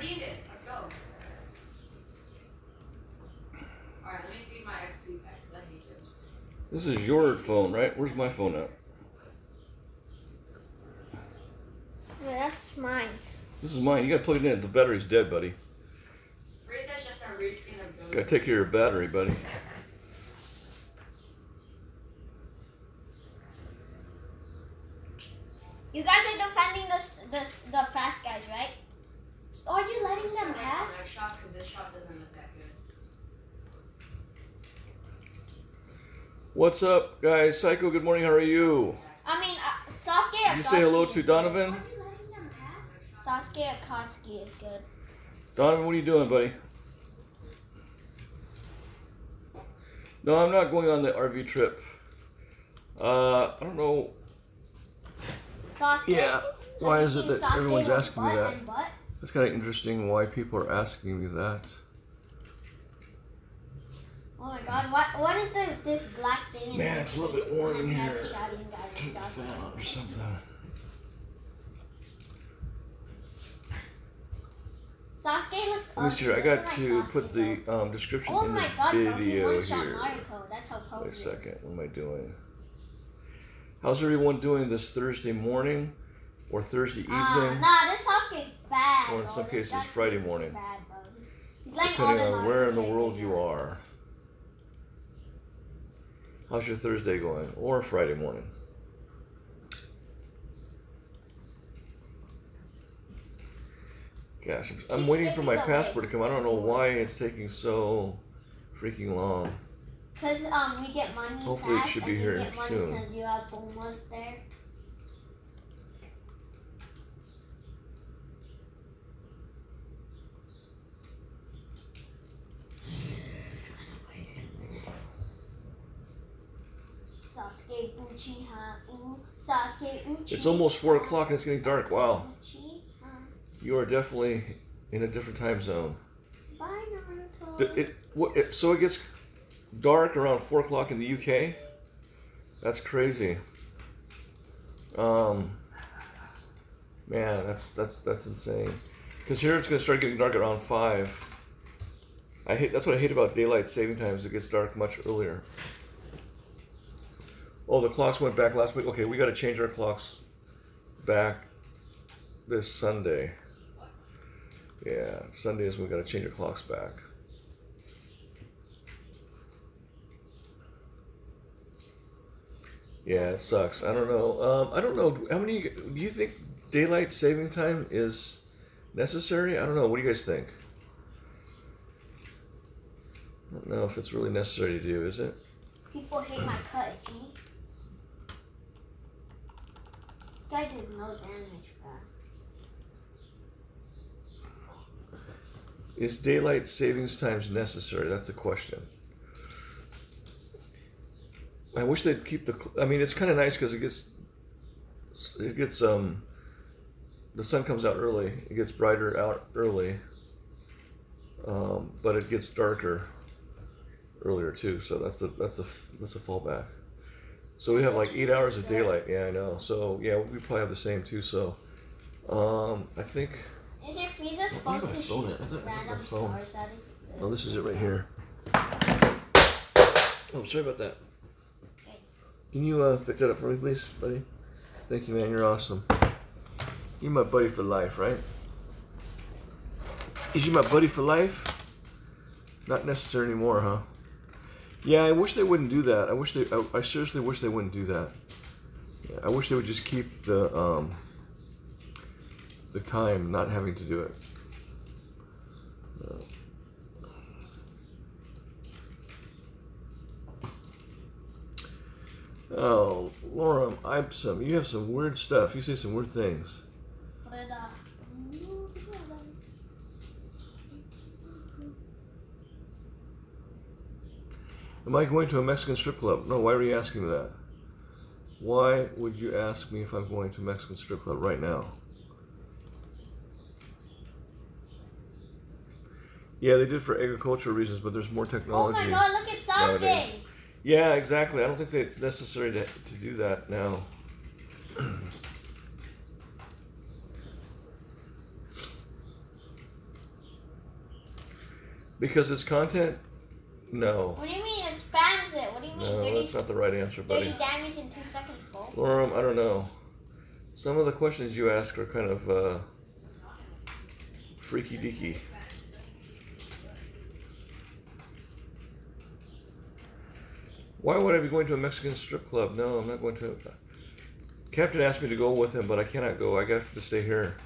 redeemed it. Let's go. Alright, let me feed my XP pack because I need to. This is your phone, right? Where's my phone at? No, that's mine. This is mine. You gotta plug it in. The battery's dead, buddy. Reese's just a reskin of Ghost. Gotta take care of your battery, buddy. You guys are defending the fast guys, right? Are you letting them have? Next shot because this shot doesn't look that good. What's up, guys? Psycho, good morning. How are you? I mean, Sasuke Did you say hello to Donovan? Sasuke Akatsuki is good. Donovan, what are you doing, buddy? No, I'm not going on the RV trip. I don't know. Sasuke? Yeah. Why is it that Sasuke everyone's with asking me butt that? and butt? That's kind of interesting why people are asking me that. Oh my god, what is this black thing? Man, it's a little bit warm in here. Shouting guys Turn the fan on or something. Sasuke looks Let me see here. I got to put the description in the video one shot here. Naruto. That's how potent. Wait a second. What am I doing? How's everyone doing this Thursday morning or Thursday evening? Nah, this Sasuke's bad. Or in some cases, Friday morning. Bad, bro. He's like Depending all the on where in the Naruto world you characters are. How's your Thursday going? Or Friday morning? Gosh, I'm waiting for my passport to come. I don't know why it's taking so freaking long. Because we get money Hopefully fast, it should be and here you get money soon. because you have bonus there. Sasuke Uchiha, Sasuke Uchiha. It's almost 4 o'clock and it's getting dark. Wow. Uchiha. You are definitely in a different time zone. Bye, Naruto. So it gets dark around 4 o'clock in the UK? That's crazy. Man, that's insane. Because here it's going to start getting dark around 5. That's what I hate about daylight saving times. It gets dark much earlier. Oh, the clocks went back last week. Okay, we got to change our clocks back this Sunday. Yeah, Sunday is when we got to change our clocks back. Yeah, it sucks. I don't know. I don't know. How many? Do you think daylight saving time is necessary? I don't know. What do you guys think? I don't know if it's really necessary to do. Is it? People hate my cut, G. This guy does no damage, bro. Is daylight savings times necessary? That's the question. I wish they'd keep the. I mean, it's kind of nice because it gets. The sun comes out early. It gets brighter out early. But it gets darker earlier too. So that's the fallback. So we have like 8 hours of daylight. Yeah, I know. So yeah, we probably have the same too. So, I think. Is your Frieza supposed to shoot random stars at it? Oh, this is it right here. Oh, sorry about that. Can you pick that up for me, please, buddy? Thank you, man. You're awesome. You're my buddy for life, right? Is you my buddy for life? Not necessary anymore, huh? Yeah, I wish they wouldn't do that. I seriously wish they wouldn't do that. Yeah, I wish they would just keep the time, not having to do it. Oh, Laura, you have some weird stuff. You say some weird things. Am I going to a Mexican strip club? No, why were you asking me that? Why would you ask me if I'm going to a Mexican strip club right now? Yeah, they did for agricultural reasons, but there's more technology. Oh my god, look at Sasuke! Nowadays. Yeah, exactly. I don't think that it's necessary to do that now. Because it's content? No. What do you mean? It spams it. What do you mean? No, 30, that's not the right answer, buddy. 30 damage in 2 seconds, Bo. Or, I don't know. Some of the questions you ask are kind of freaky deaky. Why would I be going to a Mexican strip club? No, I'm not going to. Captain asked me to go with him, but I cannot go. I have to stay here.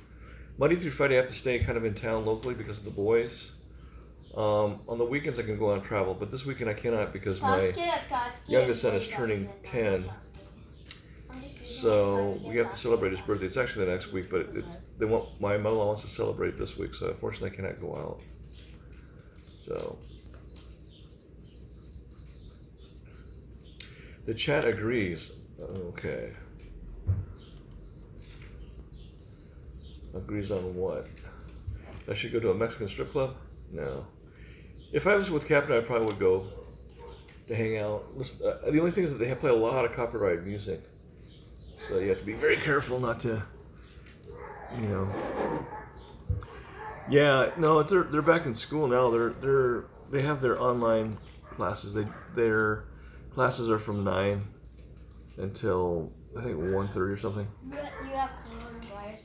Monday through Friday, I have to stay kind of in town locally because of the boys. On the weekends, I can go on travel, but this weekend I cannot because my youngest son is turning 10. So we have to celebrate his birthday. It's actually the next week, but my mother-in-law wants to celebrate this week, so unfortunately I cannot go out. So the chat agrees. Okay. Agrees on what? I should go to a Mexican strip club? No. If I was with Captain, I probably would go to hang out. Listen, the only thing is that they play a lot of copyrighted music, so you have to be very careful not to, you know. Yeah, no, they're back in school now. They have their online classes. Their classes are from 9 until I think 1:30 or something. You have coronavirus.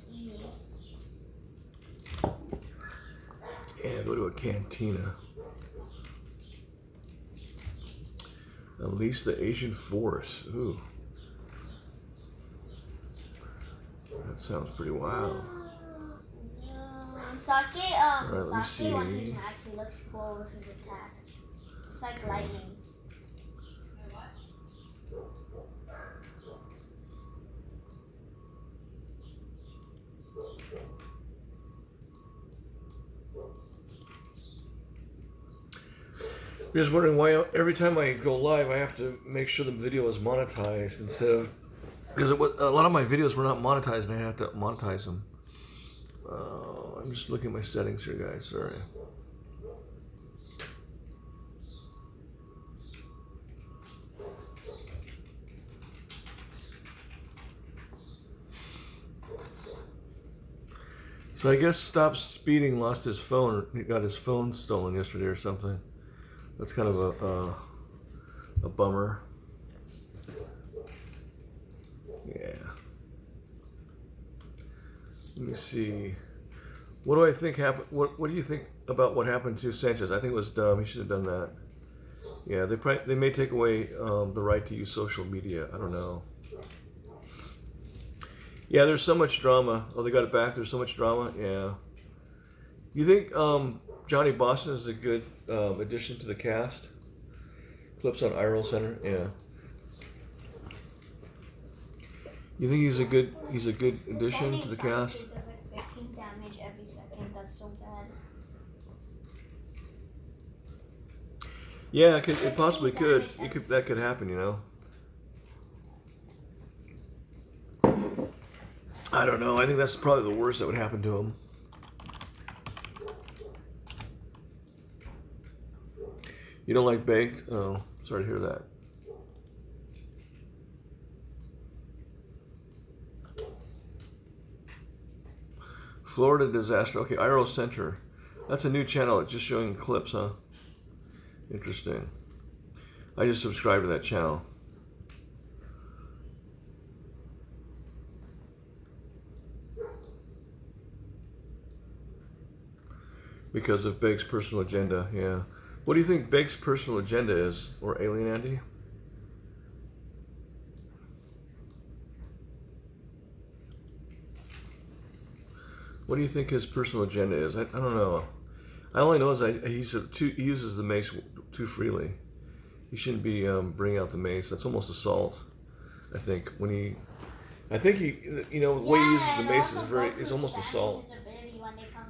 Yeah, go to a cantina. Unleash the Asian Force. Ooh. That sounds pretty wild. Sasuke, Alright, let me Sasuke when see. he's max, he looks cool with his attack. It's like lightning. I'm just wondering why every time I go live, I have to make sure the video is monetized instead of, because a lot of my videos were not monetized and I have to monetize them. I'm just looking at my settings here, guys. Sorry. So I guess Stop Speeding lost his phone. He got his phone stolen yesterday or something. That's kind of a bummer. Yeah. Let me see. What do I think happened? What do you think about what happened to Sanchez? I think it was dumb. He should have done that. Yeah, they may take away the right to use social media. I don't know. Yeah, there's so much drama. Oh, they got it back. There's so much drama. Yeah. You think Johnny Boston is a good addition to the cast? Clips on Eye Center. Yeah. You think he's a good addition to the cast? He does like 15 damage every second. That's so bad. Yeah, it possibly could. That could happen, you know. I don't know. I think that's probably the worst that would happen to him. You don't like baked? Oh, sorry to hear that. Florida disaster. Okay, Iro Center. That's a new channel. It's just showing clips, huh? Interesting. I just subscribed to that channel. Because of Bake's personal agenda, yeah. What do you think Bake's personal agenda is? Or Alien Andy? What do you think his personal agenda is? I don't know. I only know is he uses the mace too freely. He shouldn't be bringing out the mace. That's almost assault. I think the way he uses the mace is almost assault.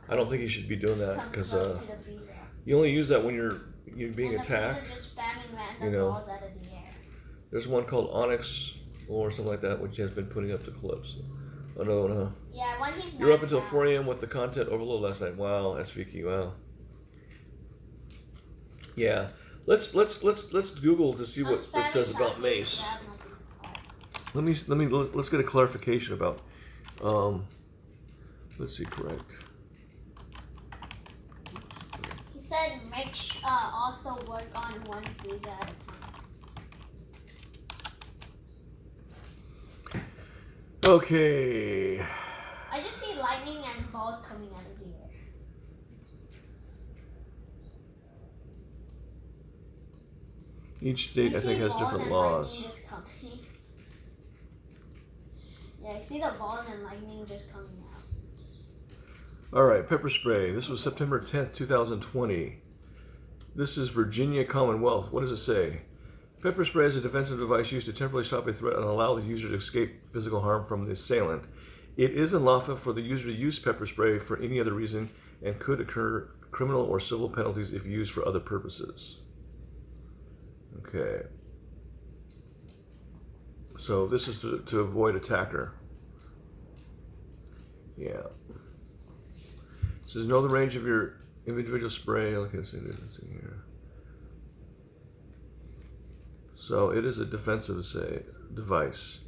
I don't think he should be doing that because you only use that when you're being attacked. Just spamming random balls out of the air. There's one called Onyx or something like that, which has been putting up the clips. Another one, huh? Yeah, when he's You're up until 4 a.m. with the content overload last night. Wow, SVK, wow. Yeah, let's Google to see what it says about mace. Let's get a clarification about. Let's see, correct. He said also work on one freezer at a time. Okay. I just see lightning and balls coming out of the air. Each state, I think, has different laws. Yeah, I see the balls and lightning just coming out. All right, pepper spray. This was September 10th, 2020. This is Virginia Commonwealth. What does it say? Pepper spray is a defensive device used to temporarily stop a threat and allow the user to escape physical harm from the assailant. It is unlawful for the user to use pepper spray for any other reason and could occur criminal or civil penalties if used for other purposes. Okay. So this is to avoid attacker. Yeah. It says know the range of your individual spray. Okay, let's see this in here. So it is a defensive device.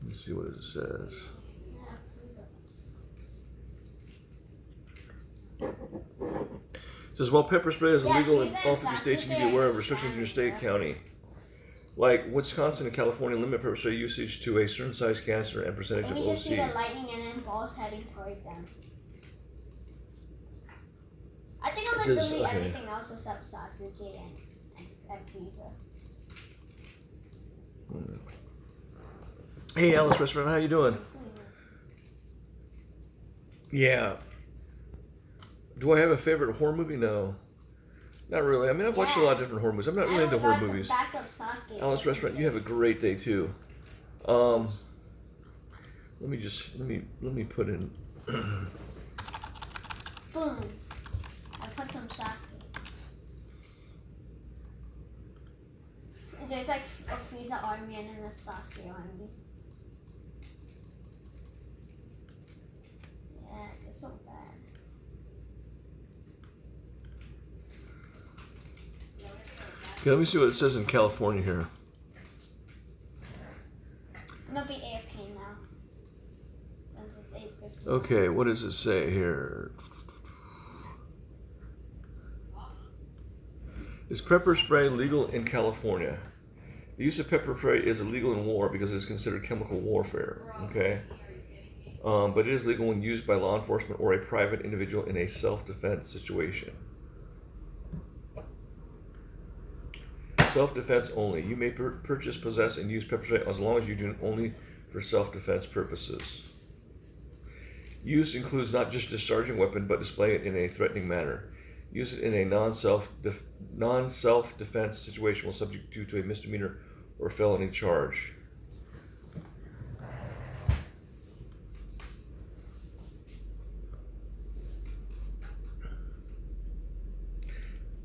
Let me see what it says. It says while pepper spray is illegal in all 50 states, you need to be aware of restrictions in your state, county. Like Wisconsin and California limit pepper spray usage to a certain size canister and percentage of OC. We just see the lightning and then balls heading towards them. I think I'm gonna delete everything else except Sasuke and Frieza. Hey Alice Restaurant, how you doing? Yeah. Do I have a favorite horror movie? No. Not really. I mean, I've watched a lot of different horror movies. I'm not really into horror movies. Alice Restaurant, you have a great day too. Let me put in. Boom. I put some Sasuke. There's like a Frieza army and then a Sasuke army. Yeah, they're so bad. Okay, let me see what it says in California here. I'm gonna be AFK now. Since it's 8:50. Okay, what does it say here? Is pepper spray legal in California? The use of pepper spray is illegal in war because it is considered chemical warfare. Okay, but it is legal when used by law enforcement or a private individual in a self-defense situation. Self-defense only. You may purchase, possess, and use pepper spray as long as you do it only for self-defense purposes. Use includes not just discharging a weapon, but display it in a threatening manner. Use it in a non-self-defense situation will subject you to a misdemeanor or felony charge.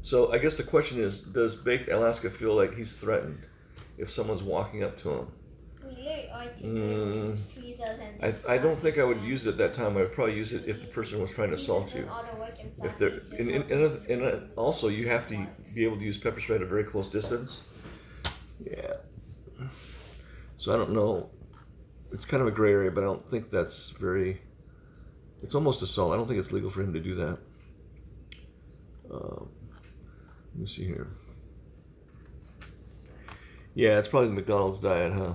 So I guess the question is, does Baked Alaska feel like he's threatened if someone's walking up to him? I don't think I would use it at that time. I would probably use it if the person was trying to assault you. If they're, and also you have to be able to use pepper spray at a very close distance. Yeah. So I don't know. It's kind of a gray area, but I don't think that's very. It's almost assault. I don't think it's legal for him to do that. Let me see here. Yeah, it's probably the McDonald's diet, huh?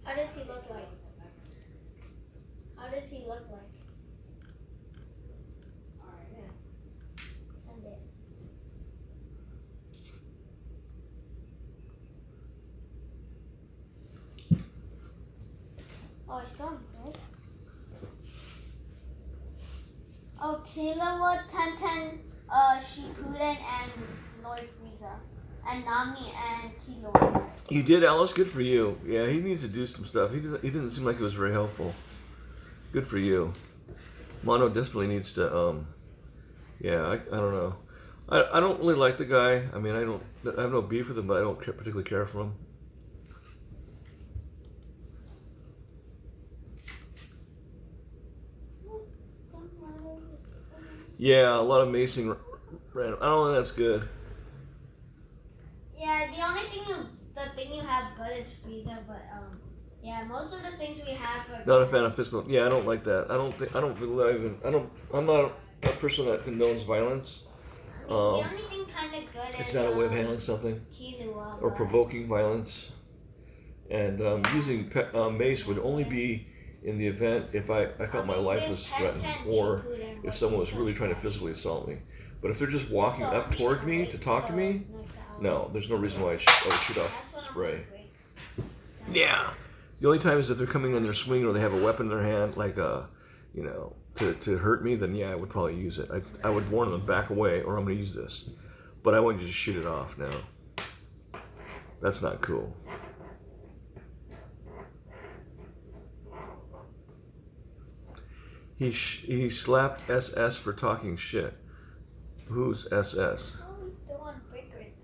How does he look like? How does he look like? Alright, yeah. Send it. Oh, it's done, right? Oh, Killua, Tenten, Shippuden, and Lord Frieza. And Nami and Killua. You did, Alice? Good for you. Yeah, he needs to do some stuff. He didn't seem like it was very helpful. Good for you. Mono definitely needs to, yeah, I don't know. I don't really like the guy. I mean, I have no beef with him, but I don't particularly care for him. Yeah, a lot of macing random. I don't think that's good. Yeah, the thing you have good is freezer, but yeah, most of the things we have are Not a fan of physical. Yeah, I don't like that. I'm not a person that condones violence. the only thing kind of good is It's not a way of handling something Kilua, or but- provoking violence. And using mace would only be in the event if I felt my life was threatened or if someone was really trying to physically assault me. But if they're just walking up toward me to talk to me, no, there's no reason why I would shoot off spray. Yeah. The only time is if they're coming on their swing or they have a weapon in their hand, like to hurt me, then yeah, I would probably use it. I would warn them, back away, or I'm going to use this. But I wouldn't just shoot it off. No, that's not cool. He slapped SS for talking shit. Who's SS? Oh, he's still on break right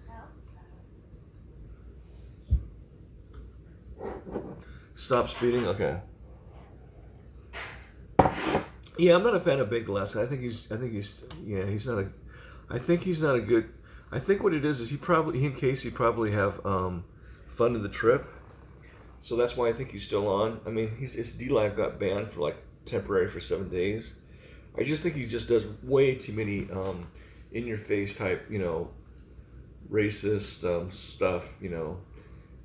now. Stop speeding. Okay. Yeah, I'm not a fan of Big Alaska. I think he's not a. I think he's not a good. I think what it is he and Casey probably have funded the trip, so that's why I think he's still on. I mean, his D-Live got banned for like temporary for 7 days. I just think he just does way too many in your face type, racist stuff.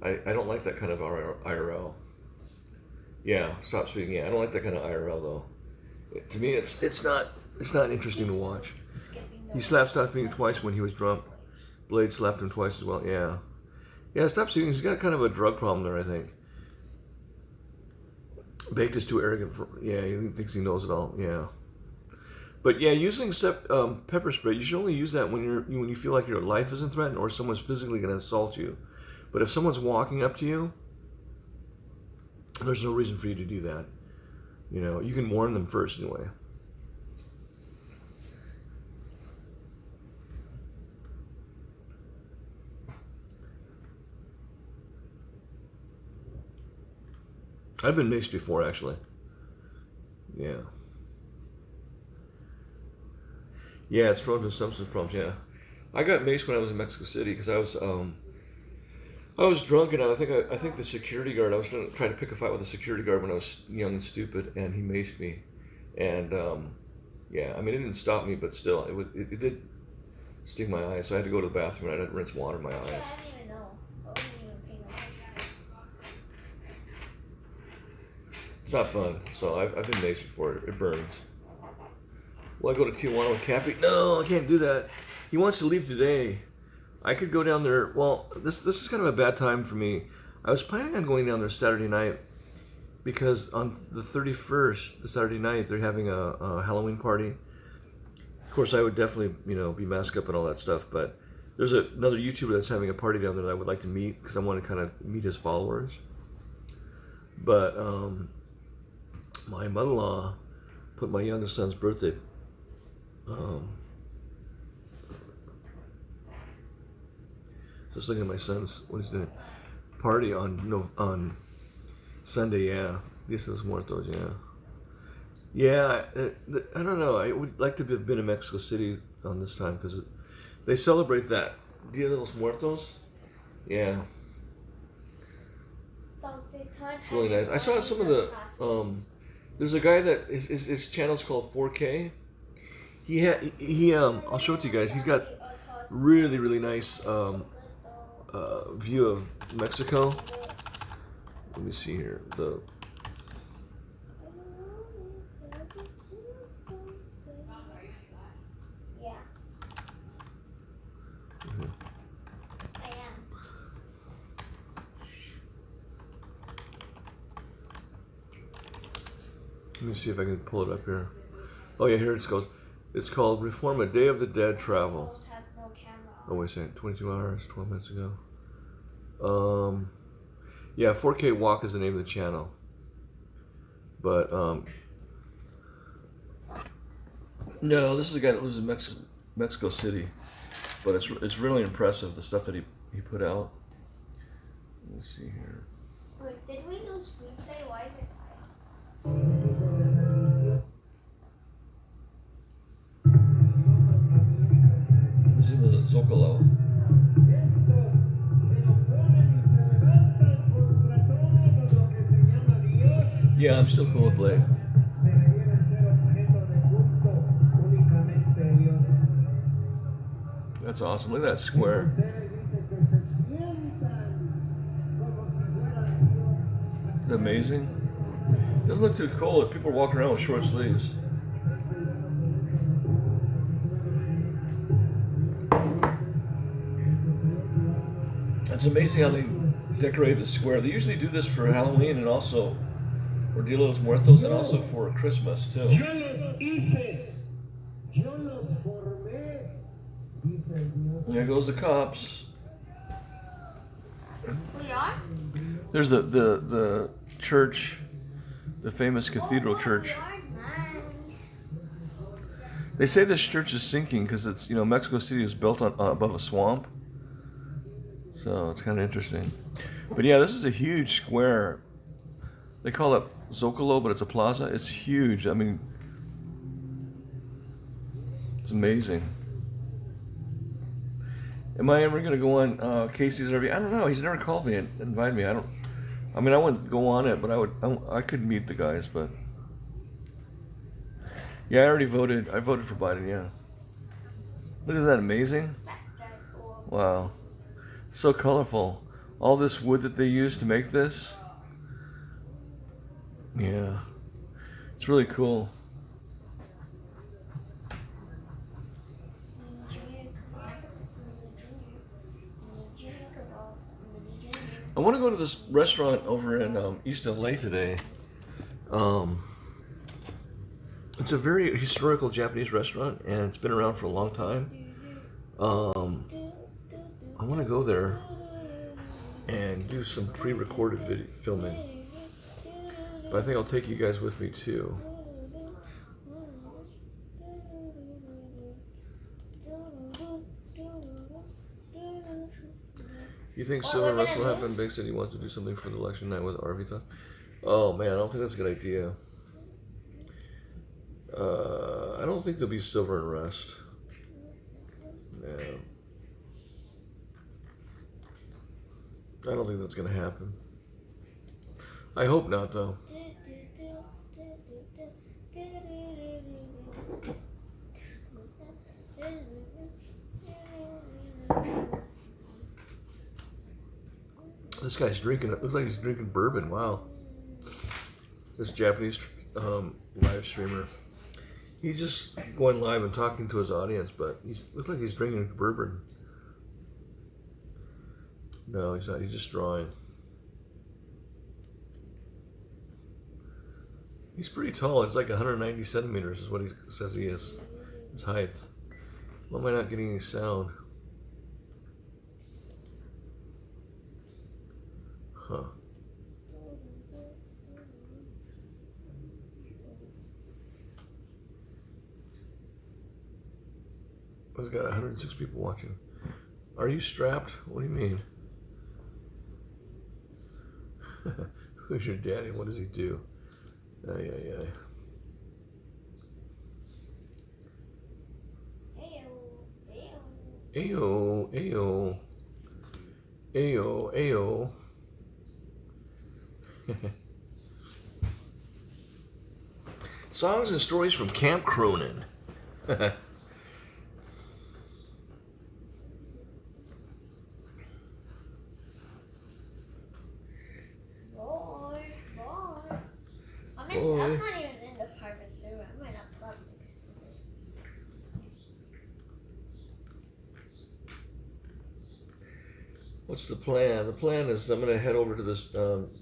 I don't like that kind of IRL. Yeah, stop speaking. Yeah, I don't like that kind of IRL though. To me, it's not interesting to watch. He slapped Stop Speaking twice when he was drunk. Blade slapped him twice as well. Yeah. Stop Speaking. He's got kind of a drug problem there, I think. Baked is too arrogant for. Yeah, he thinks he knows it all. Yeah. But yeah, using pepper spray, you should only use that when you feel like your life isn't threatened or someone's physically going to assault you. But if someone's walking up to you, there's no reason for you to do that. You can warn them first anyway. I've been maced before, actually. Yeah. Yeah, it's prone to substance problems. Yeah, I got maced when I was in Mexico City because I was drunk, and I think the security guard. I was trying to pick a fight with a security guard when I was young and stupid, and he maced me. And yeah, I mean, it didn't stop me, but still, it did sting my eyes. So I had to go to the bathroom, and I had to rinse water in my eyes. I didn't even know. I wasn't even paying attention. It's not fun. So I've been maced before. It burns. Will I go to Tijuana with Cappy? No, I can't do that. He wants to leave today. I could go down there. Well, this is kind of a bad time for me. I was planning on going down there Saturday night because on the 31st, the Saturday night, they're having a Halloween party. Of course, I would definitely, be masked up and all that stuff. But there's another YouTuber that's having a party down there that I would like to meet because I want to kind of meet his followers. But my mother-in-law put my youngest son's birthday. Just looking at my son's what he's doing party on Sunday. Yeah, Dias Muertos. Yeah. I don't know. I would like to have been in Mexico City on this time because they celebrate that Dia de los Muertos. Yeah, it's really nice. I saw some of the. There's a guy that his channel's called 4K. I'll show it to you guys. He's got really, really nice view of Mexico. Let me see here. Yeah. I am. Let me see if I can pull it up here. Oh yeah, here it goes. It's called Reform a Day of the Dead Travel. Have no camera on. Oh wait a second, 22 hours, 12 minutes ago. Yeah, 4K Walk is the name of the channel. But no, this is a guy that lives in Mexico City, but it's really impressive the stuff that he put out. Let me see here. Wait, did we lose replay? Why is it silent? This is the Zocalo. Yeah, I'm still cool with Blade. That's awesome. Look at that square. It's amazing. Doesn't look too cold. People are walking around with short sleeves. It's amazing how they decorate the square. They usually do this for Halloween and also for Dia de los Muertos and also for Christmas too. There goes the cops. We are? There's the church, the famous cathedral church. Nice. They say this church is sinking because it's, Mexico City is built on above a swamp. So it's kind of interesting. But yeah, this is a huge square. They call it Zocalo, but it's a plaza. It's huge. I mean, it's amazing. Am I ever going to go on Casey's RV? I don't know. He's never called me and invited me. I wouldn't go on it, but I could meet the guys, but yeah, I already voted. I voted for Biden, yeah. Look at that, amazing. Wow. So colorful. All this wood that they use to make this. Yeah. It's really cool. I want to go to this restaurant over in East LA today. It's a very historical Japanese restaurant, and it's been around for a long time. I want to go there and do some pre-recorded video filming. But I think I'll take you guys with me too. You think Silver Russ will happen? Big said he wants to do something for the election night with RV thoughts. Oh man, I don't think that's a good idea. I don't think there'll be silver unrest. No. I don't think that's gonna happen. I hope not, though. This guy's drinking. It looks like he's drinking bourbon. Wow. This Japanese live streamer. He's just going live and talking to his audience, but he looks like he's drinking bourbon. No, he's not. He's just drawing. He's pretty tall. It's like 190 centimeters is what he says he is. His height. Why am I not getting any sound? Huh. I've got 106 people watching. Are you strapped? What do you mean? Who's your daddy? What does he do? Ay, ay, ay. Ayo, ayo. Ayo, ayo. Songs and stories from Camp Cronin. I'm not even in the private server. I'm in a public server. What's the plan? The plan is I'm going to head over to this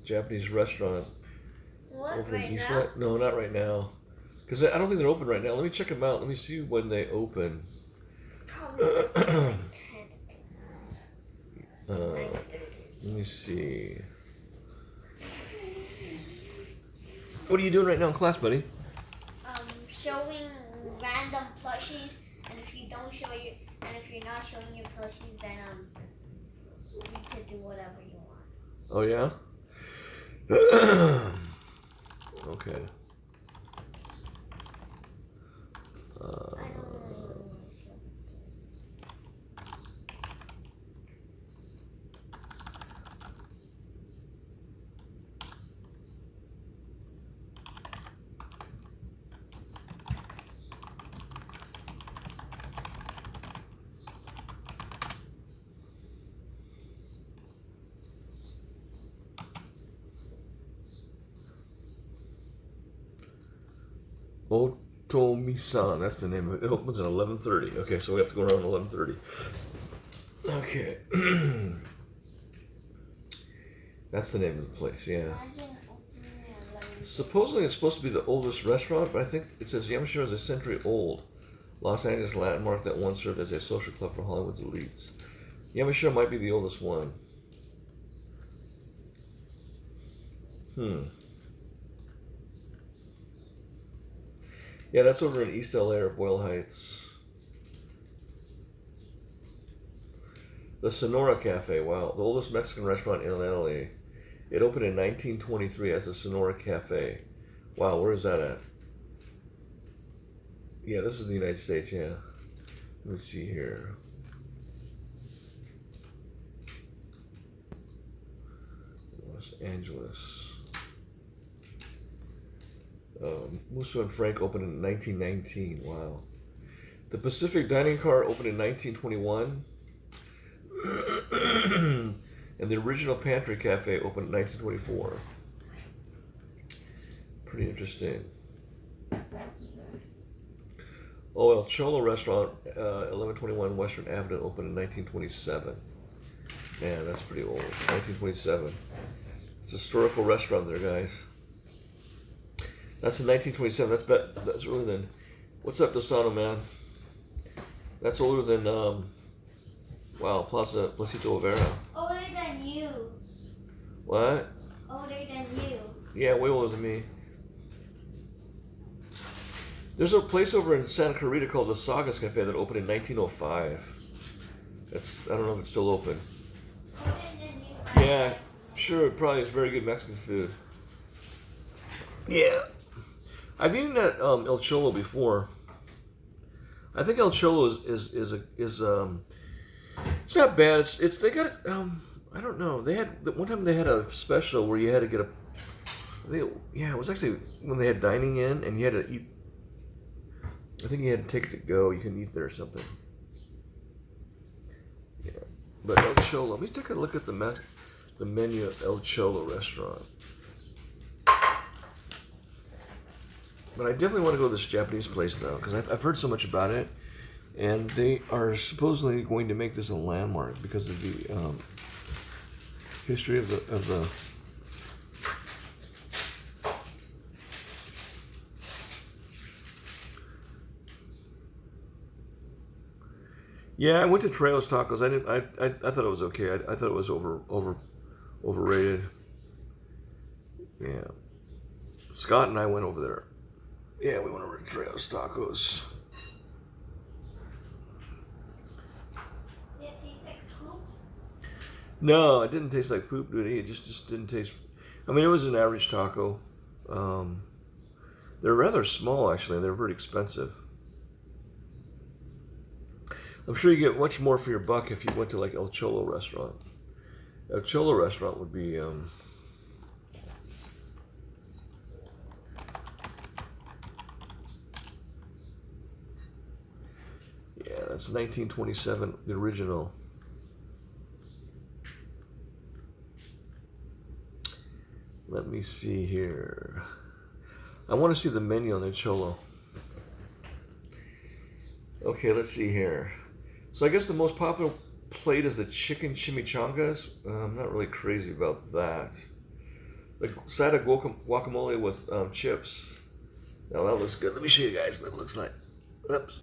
Japanese restaurant. What, over right in East now? No, not right now. Because I don't think they're open right now. Let me check them out. Let me see when they open. Probably like 10. Let me see. What are you doing right now in class, buddy? Showing random plushies And if you don't show your, and if you're not showing your plushies, then you can do whatever you want. Oh yeah. Okay. I don't really want to show. Otomi-san, that's the name of it. It opens at 11:30. Okay, so we have to go around 11:30. Okay. That's the name of the place, yeah. Imagine opening at 11. Supposedly it's supposed to be the oldest restaurant, but I think it says Yamashiro is a century old Los Angeles landmark that once served as a social club for Hollywood's elites. Yamashiro might be the oldest one. Yeah, that's over in East LA or Boyle Heights. The Sonora Cafe, wow. The oldest Mexican restaurant in LA. It opened in 1923 as the Sonora Cafe. Wow, where is that at? Yeah, this is the United States, yeah. Let me see here. Los Angeles. Musso and Frank opened in 1919. Wow. The Pacific Dining Car opened in 1921. And the original Pantry Cafe opened in 1924. Pretty interesting. Oh, El Cholo Restaurant, 1121 Western Avenue, opened in 1927. Man, that's pretty old. 1927. It's a historical restaurant there, guys. That's in 1927. That's older than. What's up, Dostano, man? That's older than wow, Placito Rivera. Older than you. What? Older than you. Yeah, way older than me. There's a place over in Santa Clarita called the Sagas Cafe that opened in 1905. I don't know if it's still open. Older than you. Yeah, sure, it probably is very good Mexican food. Yeah. I've eaten at El Cholo before. I think El Cholo is it's not bad. It's they got it. I don't know. They had one time they had a special where you had to get it was actually when they had dining in and you had to eat. I think you had a ticket to go. You couldn't eat there or something. Yeah, but El Cholo. Let me take a look at the menu of El Cholo restaurant. But I definitely want to go to this Japanese place now because I've heard so much about it, and they are supposedly going to make this a landmark because of the history of the. Yeah, I went to Trejo's Tacos. I thought it was okay. I thought it was overrated. Yeah, Scott and I went over there. Yeah, we went over to Trejo's Tacos. Did it taste like poop? No, it didn't taste like poop, dude. It just didn't taste. I mean, it was an average taco. They're rather small, actually, and they're very expensive. I'm sure you get much more for your buck if you went to like El Cholo restaurant. El Cholo restaurant would be. Yeah, that's 1927, the original. Let me see here. I want to see the menu on the Cholo. Okay, let's see here. So I guess the most popular plate is the chicken chimichangas. I'm not really crazy about that. The side of guacamole with chips. Now that looks good. Let me show you guys what it looks like. Oops.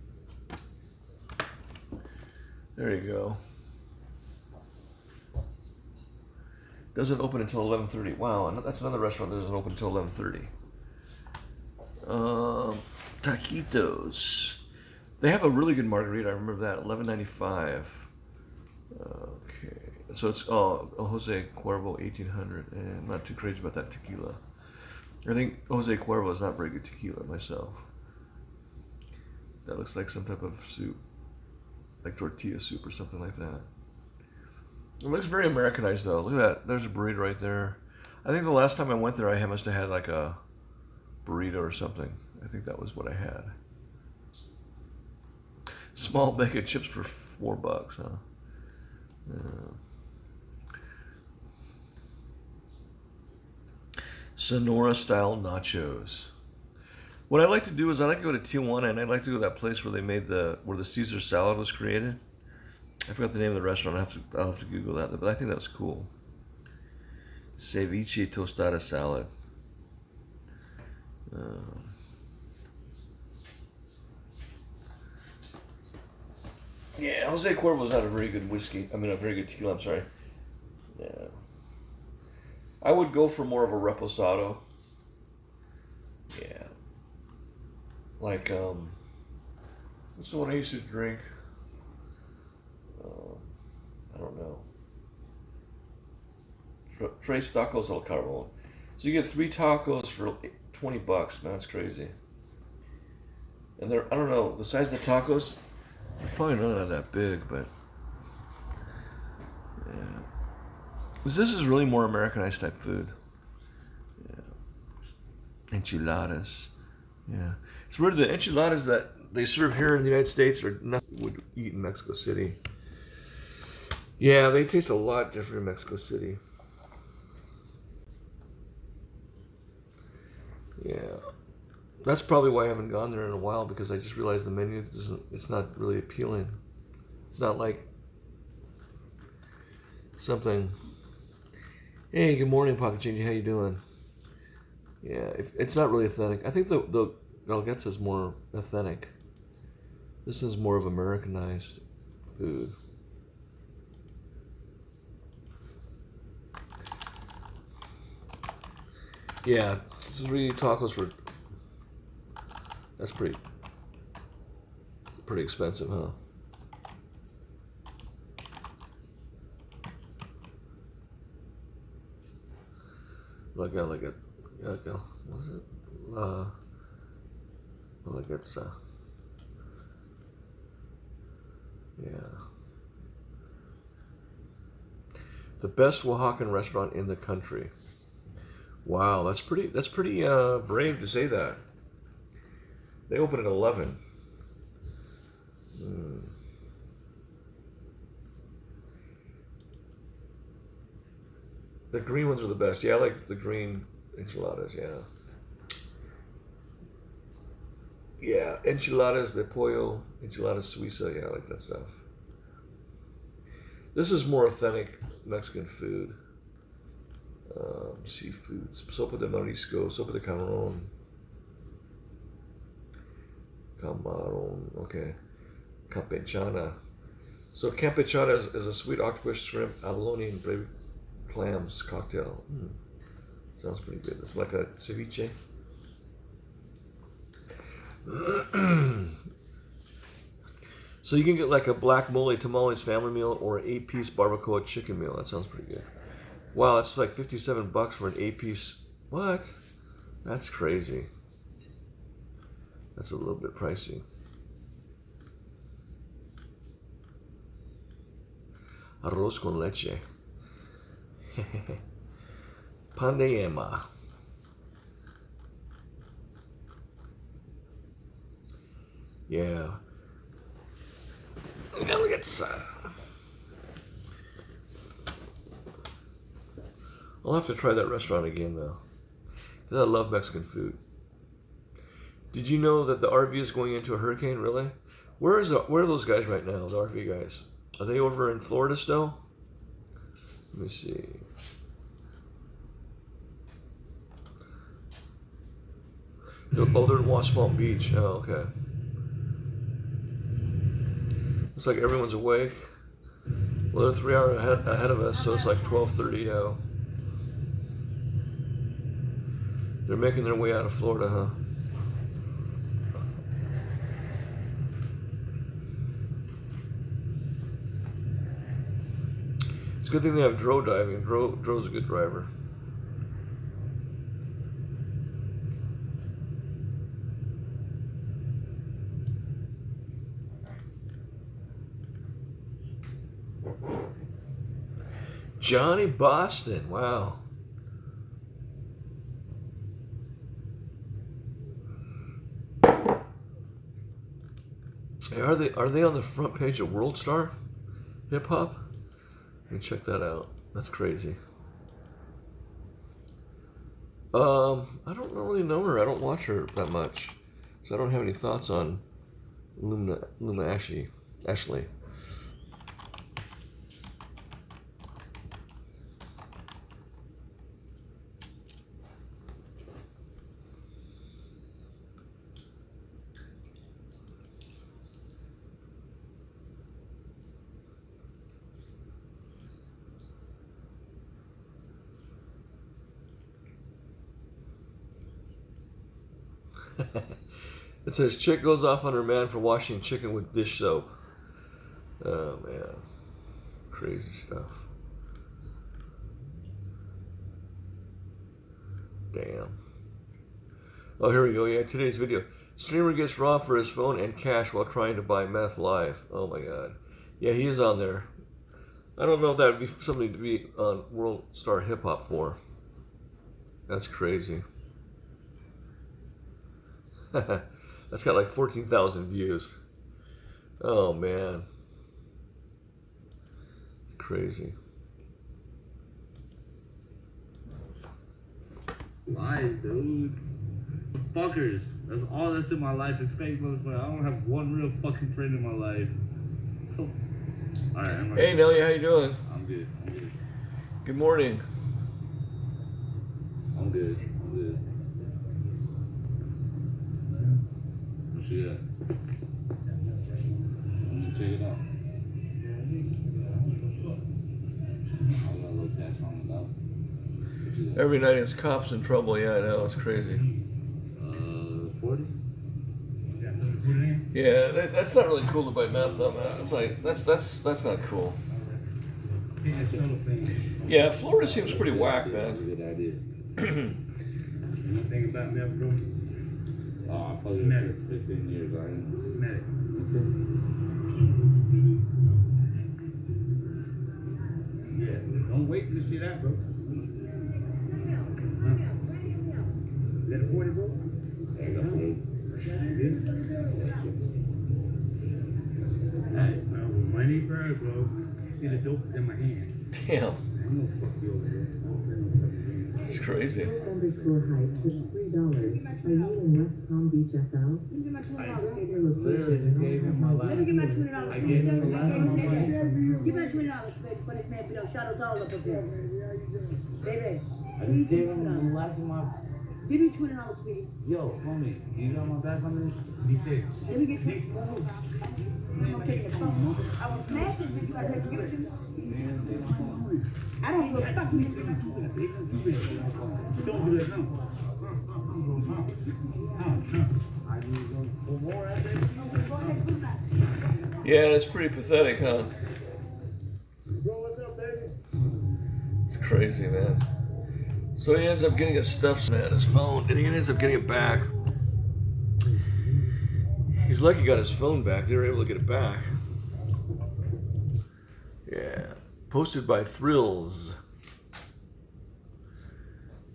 There you go. Doesn't open until 11:30. Wow, that's another restaurant that doesn't open until 11:30. Taquitos. They have a really good margarita. I remember that, $11.95. Okay, so it's Jose Cuervo 1800, and I'm not too crazy about that tequila. I think Jose Cuervo is not very good tequila myself. That looks like some type of soup, like tortilla soup or something like that. It looks very Americanized though. Look at that. There's a burrito right there. I think the last time I went there, I must have had like a burrito or something. I think that was what I had. Small bag of chips for $4, huh? Sonora style nachos. What I like to do is I like to go to Tijuana, and I like to go to that place where they made where the Caesar salad was created. I forgot the name of the restaurant. I'll have to Google that, but I think that was cool. Ceviche tostada salad. Yeah, Jose Cuervo's not a very good whiskey. I mean, a very good tequila. I'm sorry. Yeah, I would go for more of a reposado. Yeah, like what's the one I used to drink? I don't know. Tres tacos al carbon. So you get 3 tacos for $20. Man, that's crazy. And they're, I don't know, the size of the tacos, probably not that big, but yeah. This is really more Americanized type food. Yeah. Enchiladas. Yeah. It's weird, the enchiladas that they serve here in the United States are nothing you would eat in Mexico City. Yeah, they taste a lot different in Mexico City. Yeah. That's probably why I haven't gone there in a while, because I just realized the menu it's not really appealing. It's not like something. Hey, good morning, Pocket Changey. How you doing? Yeah, it's not really authentic. I think the Galguetza is more authentic. This is more of Americanized food. Yeah, 3 tacos for. That's pretty expensive, huh? What is it? Yeah. The best Oaxacan restaurant in the country. Wow, that's pretty brave to say that. They open at 11. The green ones are the best. Yeah, I like the green enchiladas, yeah. Yeah, enchiladas de pollo, enchiladas suiza, yeah, I like that stuff. This is more authentic Mexican food. Seafoods. Sopa de marisco, sopa de camarón. Camarón, okay. Campechana. So campechana is a sweet octopus, shrimp, abalone, and baby clams cocktail. Sounds pretty good. It's like a ceviche. So you can get like a black mole tamales family meal or an 8-piece barbacoa chicken meal. That sounds pretty good. Wow, that's like $57 for an 8-piece. What? That's crazy. That's a little bit pricey. Arroz con leche. Pan de yema. Yeah. Now we get I'll have to try that restaurant again though, because I love Mexican food. Did you know that the RV is going into a hurricane? Really? Where are those guys right now? The RV guys? Are they over in Florida still? Let me see. They're in West Palm Beach. Oh, okay. Looks like everyone's awake. Well, they're 3 hours ahead of us, so it's like 12:30 now. They're making their way out of Florida, huh? It's a good thing they have Dro diving. Dro's a good driver. Johnny Boston, wow. Hey, are they on the front page of World Star Hip Hop? Let me check that out. That's crazy. I don't really know her. I don't watch her that much, so I don't have any thoughts on Luma Ashley. It says chick goes off on her man for washing chicken with dish soap. Oh man, crazy stuff. Damn. Oh, here we go. Yeah, today's video. Streamer gets robbed for his phone and cash while trying to buy meth live. Oh my god. Yeah, he is on there. I don't know if that would be something to be on World Star Hip Hop for. That's crazy. That's got like 14,000 views. Oh man. Crazy. Life, dude. Fuckers. That's all that's in my life is fake motherfucker. I don't have one real fucking friend in my life. So alright, hey Nelly, how you doing? I'm good. Good morning. I'm good. What's she at? Let me check it out. I got a little patch on it out. Every night it's cops in trouble. Yeah, I know, it's crazy. 40? Yeah, that's not really cool to buy meth on that. It's like that's not cool. Yeah, Florida seems pretty whack, man. Good idea. One thing about meth, bro. Oh, I probably been for 15 years, I ain't. Medic. Yeah, don't wait for this shit out, bro. Is that a 40, bro? I got 40. Hey, money first, bro. See the dope is in my hand. Damn, I'm gonna fuck you over there. I don't play no fucking game. it's crazy. Underscore height is $3. Are you in West Palm Beach, FL? Literally just gave him my last. Let me get my $20. I gave him the last of my money. Give me $20 for this man. We don't shadow dollars up there. Baby. I just gave him the last of my. Give me $20, sweetie. Yo, homie, you got my back on this? Let me get you. I'm gonna take your phone. I was mad at you. I had to give it to you. I don't give a fuck. Don't do that now. Yeah, it's pretty pathetic, huh? Bro, what's up, baby? It's crazy, man. So he ends up getting his stuff at his phone, and he ends up getting it back. He's lucky he got his phone back. They were able to get it back. Yeah. Posted by Thrills.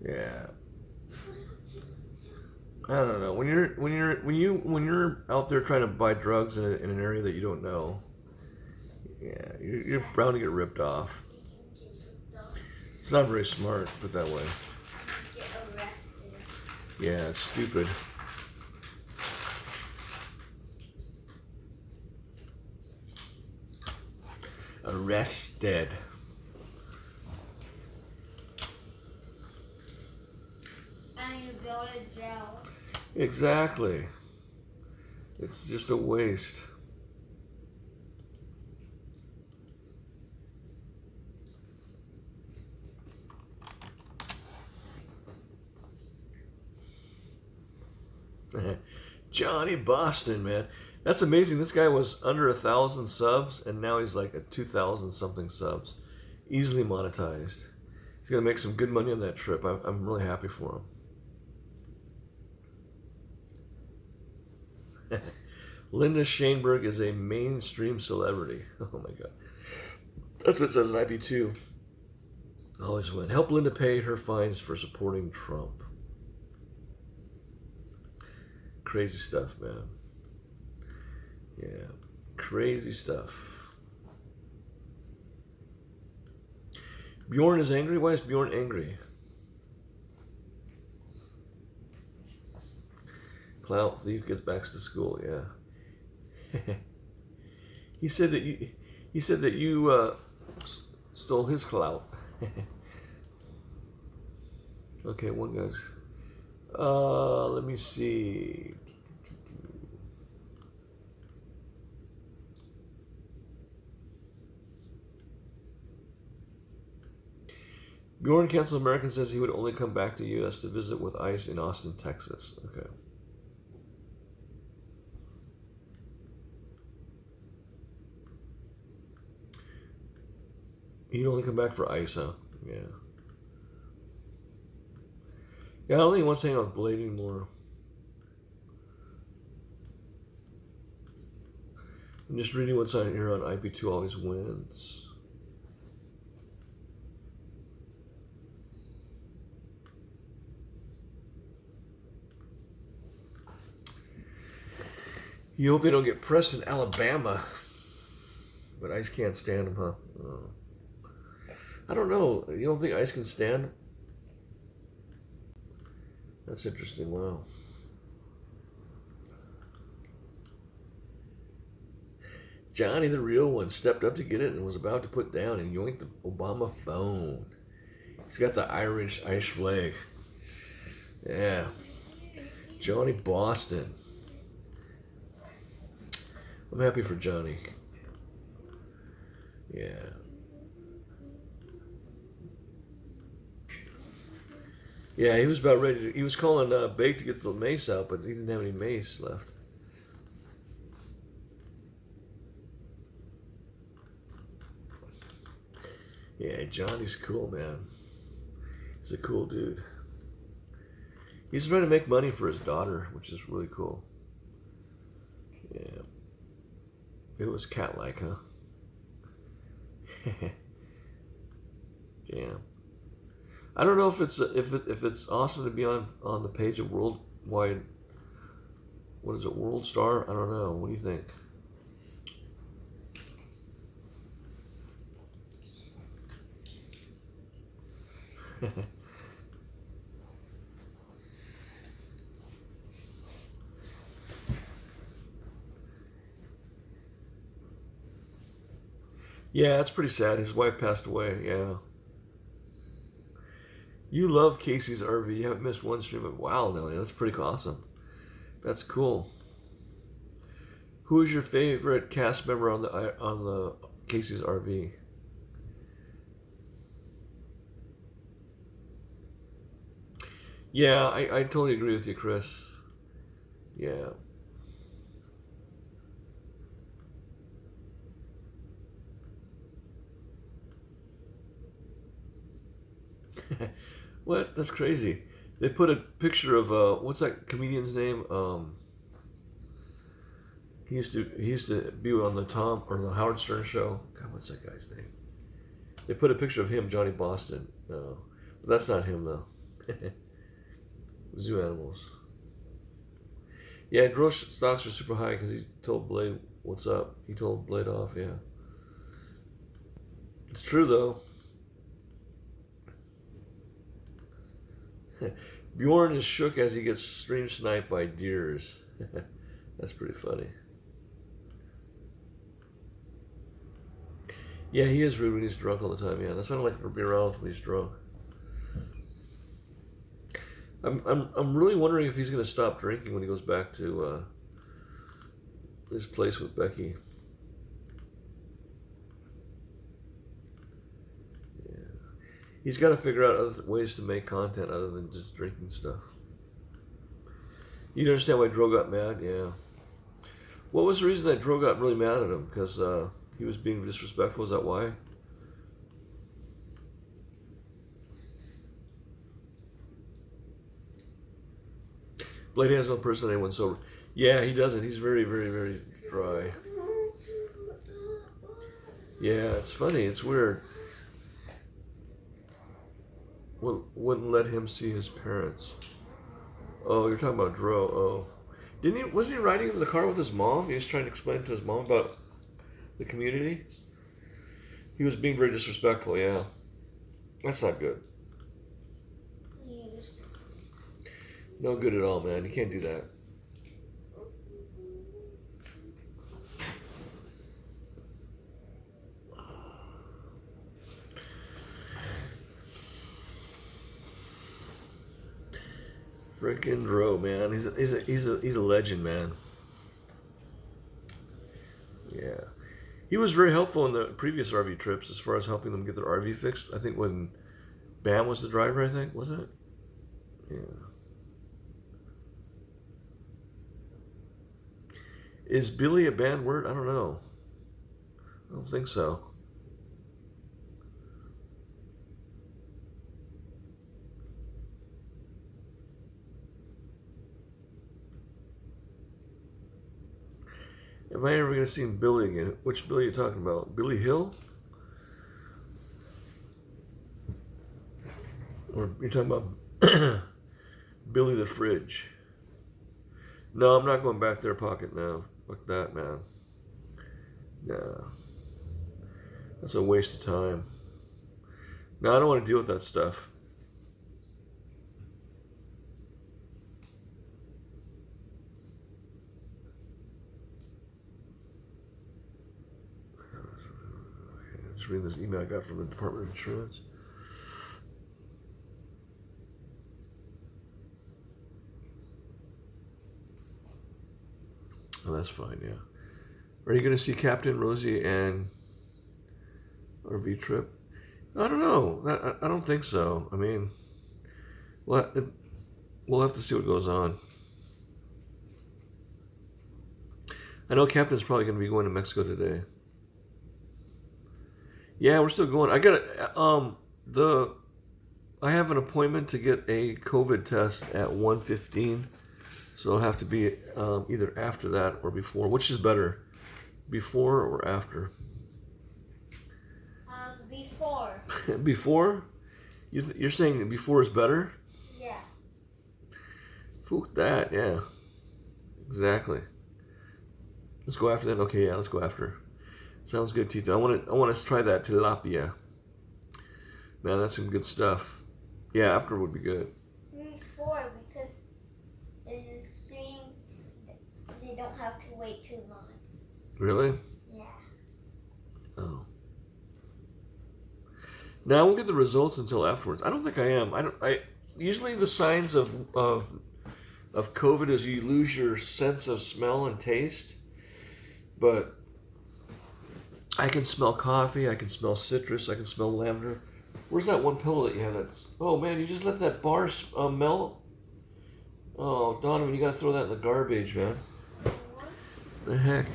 Yeah. I don't know. When you're out there trying to buy drugs in an area that you don't know, yeah, you're bound to get ripped off. It's not very smart, put that way. Get arrested. Yeah, it's stupid. Arrested. And you go to jail. Exactly. It's just a waste. Johnny Boston, man. That's amazing. This guy was under 1,000 subs, and now he's like at 2,000 something subs Easily monetized. He's gonna make some good money on that trip. I'm really happy for him. Linda Shaneberg is a mainstream celebrity. Oh my God. That's what it says in IP2. Always win. Help Linda pay her fines for supporting Trump. Crazy stuff, man. Yeah. Crazy stuff. Bjorn is angry? Why is Bjorn angry? Clout thief gets back to school, yeah. He said that you stole his clout. Okay, one guy's. Let me see. Bjorn Cancel American says he would only come back to U.S. to visit with ICE in Austin, Texas. Okay. He'd only come back for ICE, huh? Yeah. Yeah, I don't think he wants to hang out with Blade anymore. I'm just reading what's on here on IP2 always wins. You hope they don't get pressed in Alabama. But ICE can't stand them, huh? Oh. I don't know. You don't think ICE can stand? That's interesting. Wow. Johnny, the real one, stepped up to get it and was about to put down and yoinked the Obama phone. He's got the Irish flag. Yeah. Johnny Boston. I'm happy for Johnny. Yeah. Yeah, he was about ready to, he was calling Bake to get the mace out, but he didn't have any mace left. Yeah, Johnny's cool, man. He's a cool dude. He's trying to make money for his daughter, which is really cool. Yeah. It was cat-like, huh? Damn. I don't know if it's if it's awesome to be on the page of Worldwide. What is it, World Star? I don't know. What do you think? Yeah, it's pretty sad. His wife passed away. Yeah. You love Casey's RV. You haven't missed one stream of wow, Nelly. That's pretty awesome. That's cool. Who is your favorite cast member on the Casey's RV? Yeah, I totally agree with you, Chris. Yeah. What? That's crazy. They put a picture of what's that comedian's name? He used to be on the Tom or the Howard Stern show. God, what's that guy's name? They put a picture of him, Johnny Boston. But that's not him though. Zoo animals. Yeah, growth stocks are super high because he told Blade what's up. He told Blade off. Yeah, it's true though. Bjorn is shook as he gets stream sniped by deers. That's pretty funny. Yeah, he is rude when he's drunk all the time. Yeah, that's why I don't like to be around with him when he's drunk. I'm really wondering if he's going to stop drinking when he goes back to his place with Becky. He's got to figure out other ways to make content other than just drinking stuff. You understand why Dro got mad? Yeah. What was the reason that Dro got really mad at him? Because he was being disrespectful? Is that why? Blade has no personality when sober. Yeah, he doesn't. He's very, very, very dry. Yeah, it's funny. It's weird. Wouldn't let him see his parents. Oh, you're talking about Dro. Oh, wasn't he riding in the car with his mom? He was trying to explain to his mom about the community. He was being very disrespectful. Yeah, that's not good. No good at all, man. You can't do that. Frickin' Dro, man. He's a legend, man. Yeah. He was very helpful in the previous RV trips as far as helping them get their RV fixed. I think when Bam was the driver, I think, wasn't it? Yeah. Is Billy a bad word? I don't know. I don't think so. Am I ever going to see Billy again? Which Billy are you talking about? Billy Hill? Or you're talking about Billy the Fridge? No, I'm not going back there pocket now. Fuck that, man. Nah. That's a waste of time. No, I don't want to deal with that stuff. Just reading this email I got from the Department of Insurance. Oh, that's fine, yeah. Are you going to see Captain Rosie and RV Trip? I don't know. I don't think so. I mean, we'll have to see what goes on. I know Captain's probably going to be going to Mexico today. Yeah, we're still going. I have an appointment to get a COVID test at 1:15, so it'll have to be either after that or before. Which is better, before or after? Before. Before? You're saying that before is better? Yeah. Fuck that, yeah. Exactly. Let's go after that. Okay, yeah, let's go after. Sounds good, Tito. I want to try that tilapia. Man, that's some good stuff. Yeah, after would be good. Before, because it's stream, they don't have to wait too long. Really? Yeah. Oh. Now I won't get the results until afterwards. I don't think I am. I usually the signs of COVID is you lose your sense of smell and taste, but I can smell coffee. I can smell citrus. I can smell lavender. Where's that one pillow that you have? That's oh man, you just let that bar melt. Oh Donovan, you gotta throw that in the garbage, man. The heck?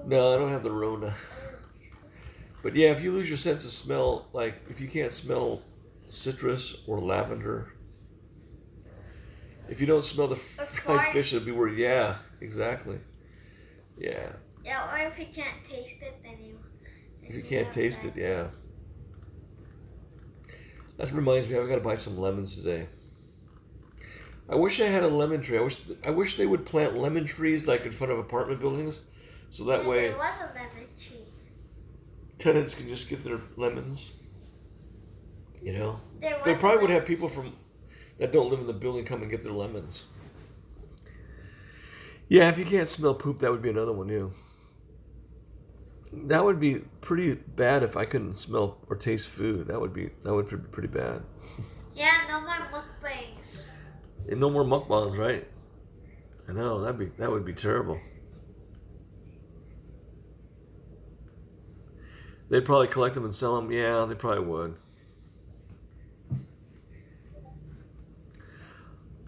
No, I don't have the Rona. But yeah, if you lose your sense of smell, like if you can't smell citrus or lavender, if you don't smell the fried fish, it'd be weird. Yeah, exactly. Yeah. Yeah, or if you can't taste it, then you. If you can't taste it, yeah. That reminds me, I've got to buy some lemons today. I wish I had a lemon tree. I wish they would plant lemon trees like in front of apartment buildings, so that way there was a lemon tree. Tenants can just get their lemons. You know, They probably would have people that don't live in the building come and get their lemons. Yeah, if you can't smell poop, that would be another one, too. That would be pretty bad if I couldn't smell or taste food. That would be pretty bad. Yeah, no more mukbangs. And no more mukbangs, right? I know that would be terrible. They'd probably collect them and sell them. Yeah, they probably would.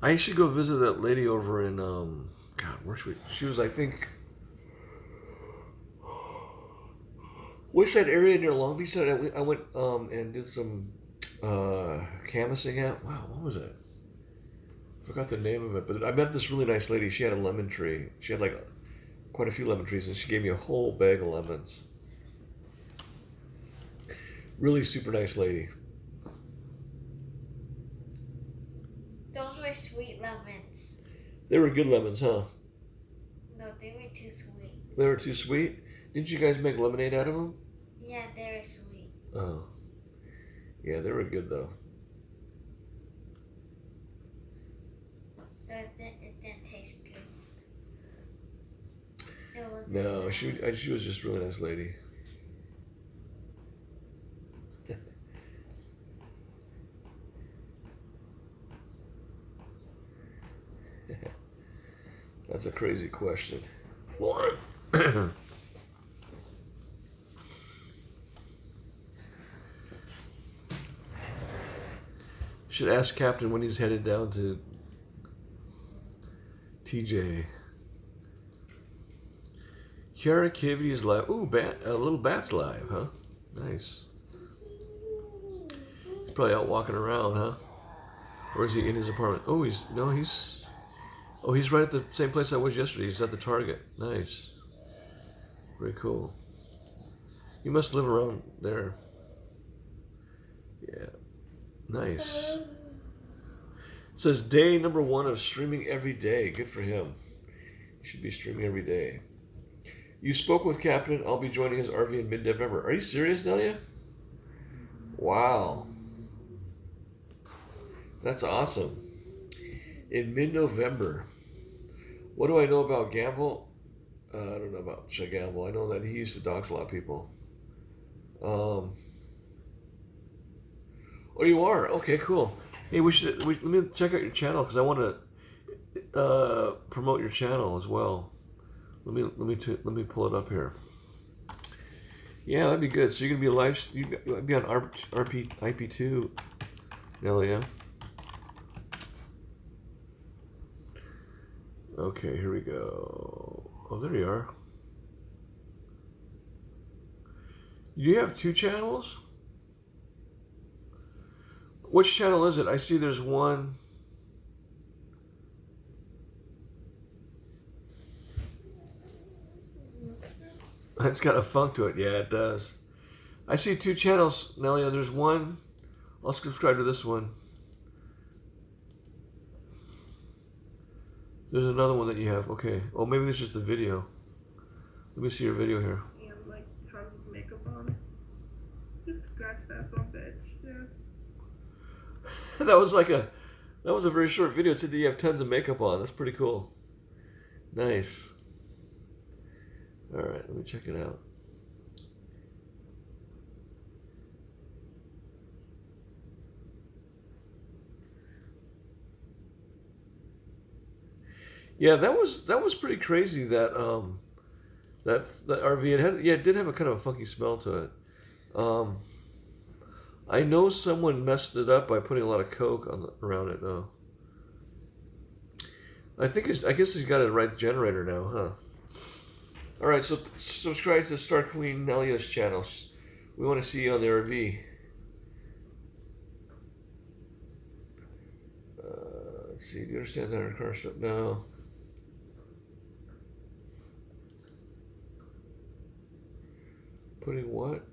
I should go visit that lady over in God, where should we? She was, I think. What's that area near Long Beach that I went and did some canvassing at? Wow, what was it? forgot the name of it, but I met this really nice lady. She had a lemon tree. She had like quite a few lemon trees, and she gave me a whole bag of lemons. Really super nice lady. Those were sweet lemons. They were good lemons, huh? No, they were too sweet. They were too sweet? Didn't you guys make lemonade out of them? Yeah, they were sweet. Oh. Yeah, they were good though. So it didn't taste good. It wasn't No, so she was just a really nice lady. That's a crazy question. Lauren. Should ask Captain when he's headed down to TJ. KevTV's live. Ooh, a little bat's live, huh? Nice. He's probably out walking around, huh? Or is he in his apartment? Oh, he's right at the same place I was yesterday. He's at the Target. Nice. Very cool. He must live around there. Yeah. Nice. It says day number 1 of streaming every day. Good for him. He should be streaming every day. You spoke with Captain. I'll be joining his RV in mid-November. Are you serious, Nelia? Wow. That's awesome. In mid-November. What do I know about Gamble? I don't know about Gamble. I know that he used to dox a lot of people. Oh, you are? Okay, cool. Hey, let me check out your channel because I want to promote your channel as well. Let me pull it up here. Yeah, that'd be good. So you're gonna be live. You'd be on IP2, Nelia. Okay, here we go. Oh, there you are. You have 2 channels? Which channel is it? I see there's one. It's got a funk to it. Yeah, it does. I see 2 channels, Nelia. There's one. I'll subscribe to this one. There's another one that you have. Okay. Oh, maybe there's just a video. Let me see your video here. And like tons of makeup on. Just scratch that some bitch. Yeah. That was a very short video. It said that you have tons of makeup on. That's pretty cool. Nice. All right, let me check it out. Yeah, that was pretty crazy. That that RV it did have a kind of a funky smell to it. I know someone messed it up by putting a lot of coke around it though. I guess he's got a right generator now, huh? All right, so subscribe to Star Queen Nelia's channel. We want to see you on the RV. Let's see. Do you understand that car stuff? No. Putting what?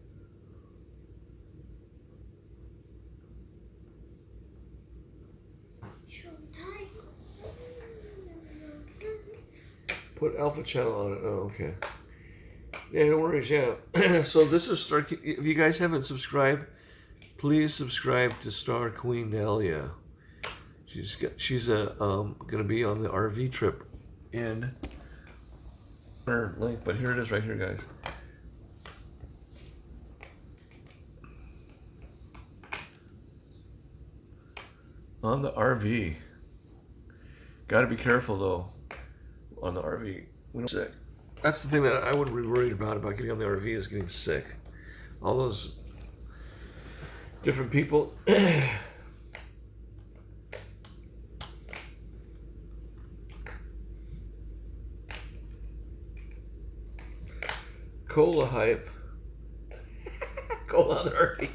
Put Alpha Channel on it. Oh, okay. Yeah, no worries. Yeah. So this is Star. If you guys haven't subscribed, please subscribe to Star Queen Nelia. She's gonna be on the RV trip in her link, but here it is right here, guys. On the RV. Got to be careful though. On the RV, we don't sick. That's the thing that I would be worried about getting on the RV is getting sick. All those different people. Cola hype. Cola on the RV.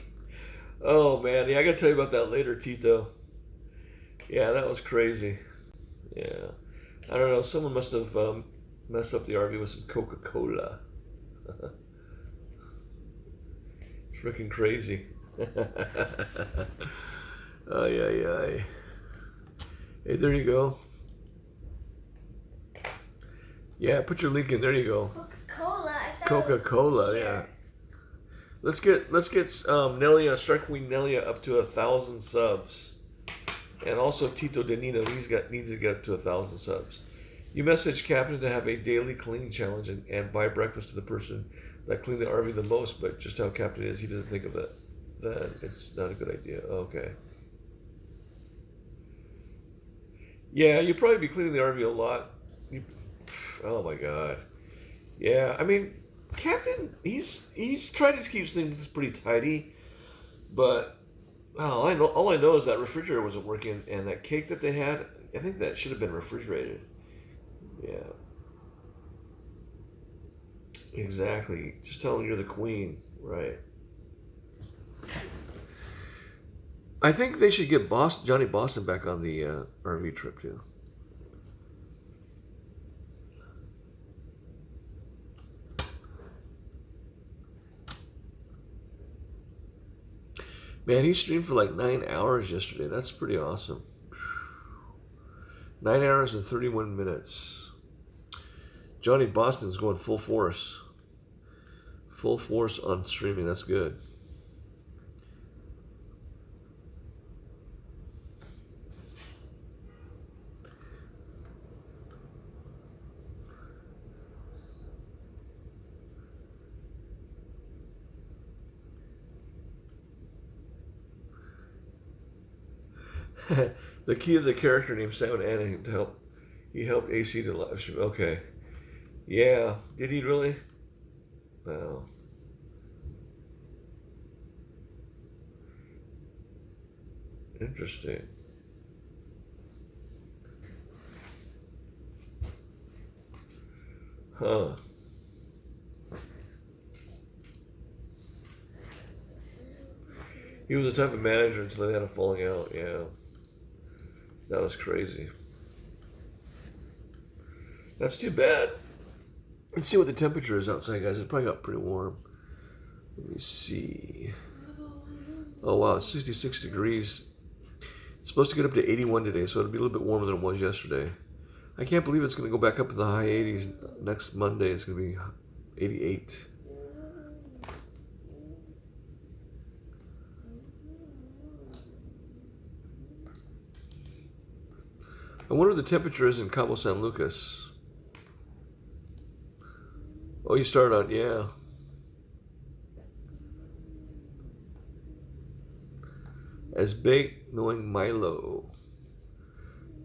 Oh man, yeah, I gotta tell you about that later, Tito. Yeah, that was crazy. I don't know. Someone must have messed up the RV with some Coca-Cola. It's freaking crazy. Ay, ay, ay. Hey, there you go. Yeah, put your link in. There you go. Coca-Cola. I thought Coca-Cola, yeah. Let's get Nelia, Strike Queen Nelia up to 1,000 subs, and also Tito Danino. Needs to get up to 1,000 subs. You message Captain to have a daily cleaning challenge and buy breakfast to the person that cleaned the RV the most, but just how Captain is, he doesn't think of it. Then it's not a good idea. Okay. Yeah, you'd probably be cleaning the RV a lot. Oh my God. Yeah, I mean, Captain, he's trying to keep things pretty tidy, but all I know is that refrigerator wasn't working, and that cake that they had, I think that should have been refrigerated. Yeah. Exactly. Just tell them you're the queen, right? I think they should get Johnny Boston back on the RV trip too. Man, he streamed for like 9 hours yesterday. That's pretty awesome. 9 hours and 31 minutes. Johnny Boston's going full force. Full force on streaming. That's good. The key is a character named Sam Anna to help. He helped AC to live stream. Okay. Yeah. Did he really? Wow. Interesting. Huh. He was the type of manager until they had a falling out. Yeah. That was crazy. That's too bad. Let's see what the temperature is outside, guys. It probably got pretty warm. Let me see. Oh, wow. It's 66 degrees. It's supposed to get up to 81 today, so it'll be a little bit warmer than it was yesterday. I can't believe it's going to go back up in the high 80s. Next Monday, it's going to be 88. I wonder what the temperature is in Cabo San Lucas. Oh, you started on, yeah. As baked, knowing Milo.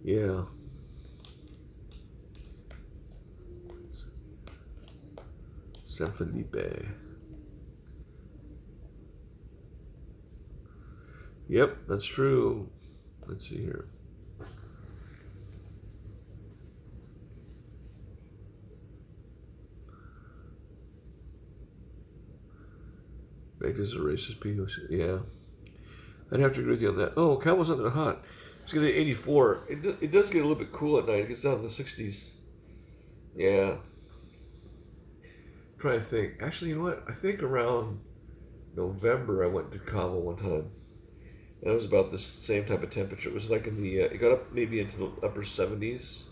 Yeah. San Felipe. Yep, that's true. Let's see here. Baked is a racist POC. Yeah. I'd have to agree with you on that. Oh, Cabo's not that hot. It's going to be 84. It does get a little bit cool at night. It gets down to the 60s. Yeah. I'm trying to think. Actually, you know what? I think around November I went to Cabo one time. And it was about the same type of temperature. It was like in the, it got up maybe into the upper 70s.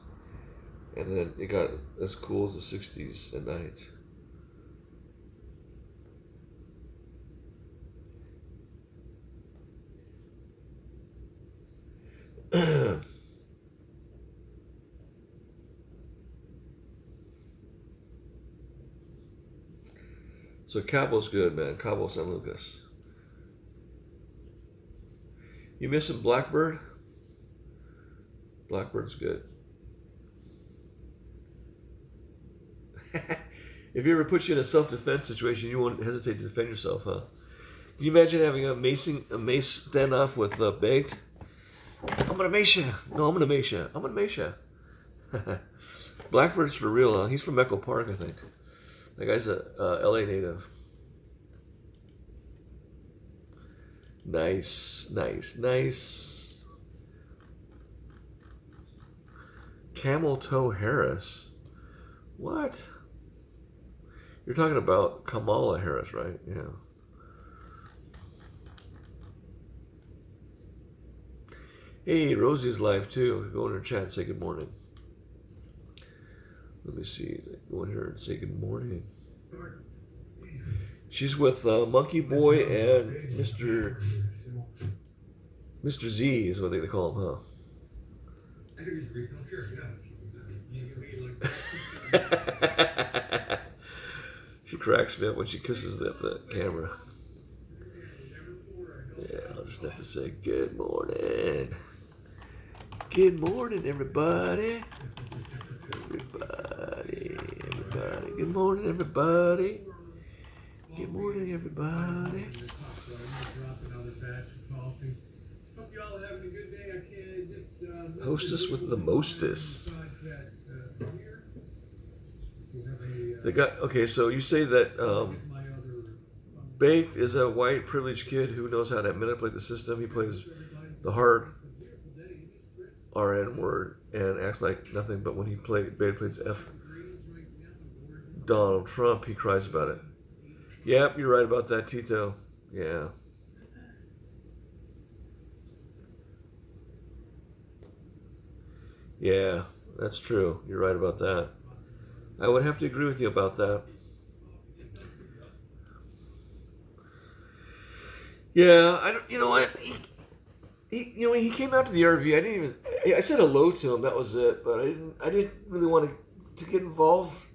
And then it got as cool as the 60s at night. So Cabo's good, man. Cabo San Lucas. You missing Blackbird? Blackbird's good. If he ever puts you in a self-defense situation, you won't hesitate to defend yourself, huh? Can you imagine having a mace standoff with Baked? I'm gonna mace you. No, I'm gonna mace you. I'm gonna mace you. Blackbird's for real, huh? He's from Echo Park, I think. That guy's a LA native. Nice, nice, nice. Camel Toe Harris. What? You're talking about Kamala Harris, right? Yeah. Hey, Rosie's live too. Go in her chat and say good morning. Let me see. Go in here and say good morning. She's with Monkey Boy and Mr. Z is what they call him, huh? She cracks me up when she kisses the camera. Yeah, I'll just have to say good morning. Good morning, everybody. Everybody. Good morning, everybody. Good morning, everybody. Hostess with the mostest. They got okay. So you say that Baked is a white privileged kid who knows how to manipulate the system. He plays the hard RN word and acts like nothing. But when Baked plays F Donald Trump, he cries about it. Yep, you're right about that, Tito. Yeah. Yeah, that's true. You're right about that. I would have to agree with you about that. Yeah, I don't. You know what? He came out to the RV. I said hello to him. That was it. But I didn't really want to get involved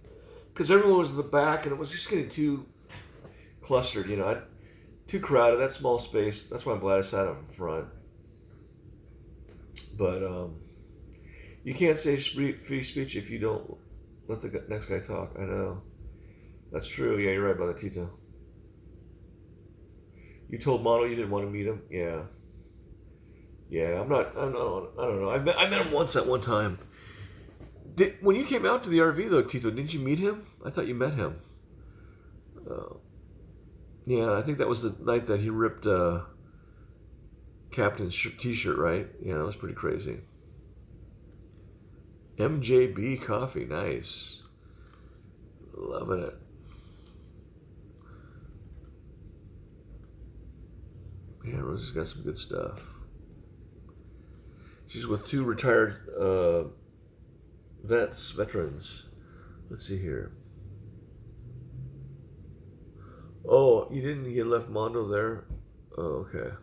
because everyone was in the back and it was just getting too clustered. Too crowded. That small space. That's why I'm glad I sat up in front. But you can't say free speech if you don't let the next guy talk. I know. That's true. Yeah, you're right about that, Tito. You told Mono you didn't want to meet him? Yeah. Yeah, I don't know. I met him once at one time. When you came out to the RV, though, Tito, didn't you meet him? I thought you met him. Yeah, I think that was the night that he ripped Captain's t-shirt, right? Yeah, that was pretty crazy. MJB coffee, nice. Loving it. Yeah, Rosie's got some good stuff. She's with two retired veterans. Let's see here. Oh, you left Mondo there? Oh, okay.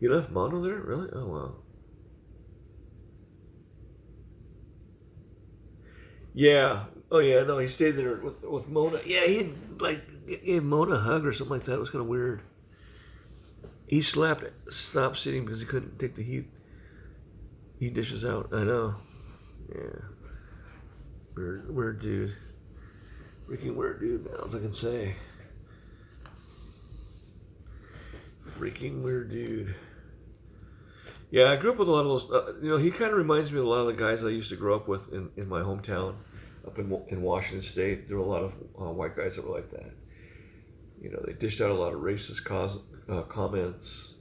You left Mondo there? Really? Oh, wow. Yeah. Oh, yeah, no, he stayed there with Mona. Yeah, he gave Mona a hug or something like that. It was kind of weird. He stopped sitting because he couldn't take the heat dishes out. I know. Yeah. Weird dude. Freaking weird dude, now, as I can say. Freaking weird dude. Yeah, I grew up with a lot of those. He kind of reminds me of a lot of the guys I used to grow up with in my hometown, up in Washington State. There were a lot of white guys that were like that. They dished out a lot of racist comments.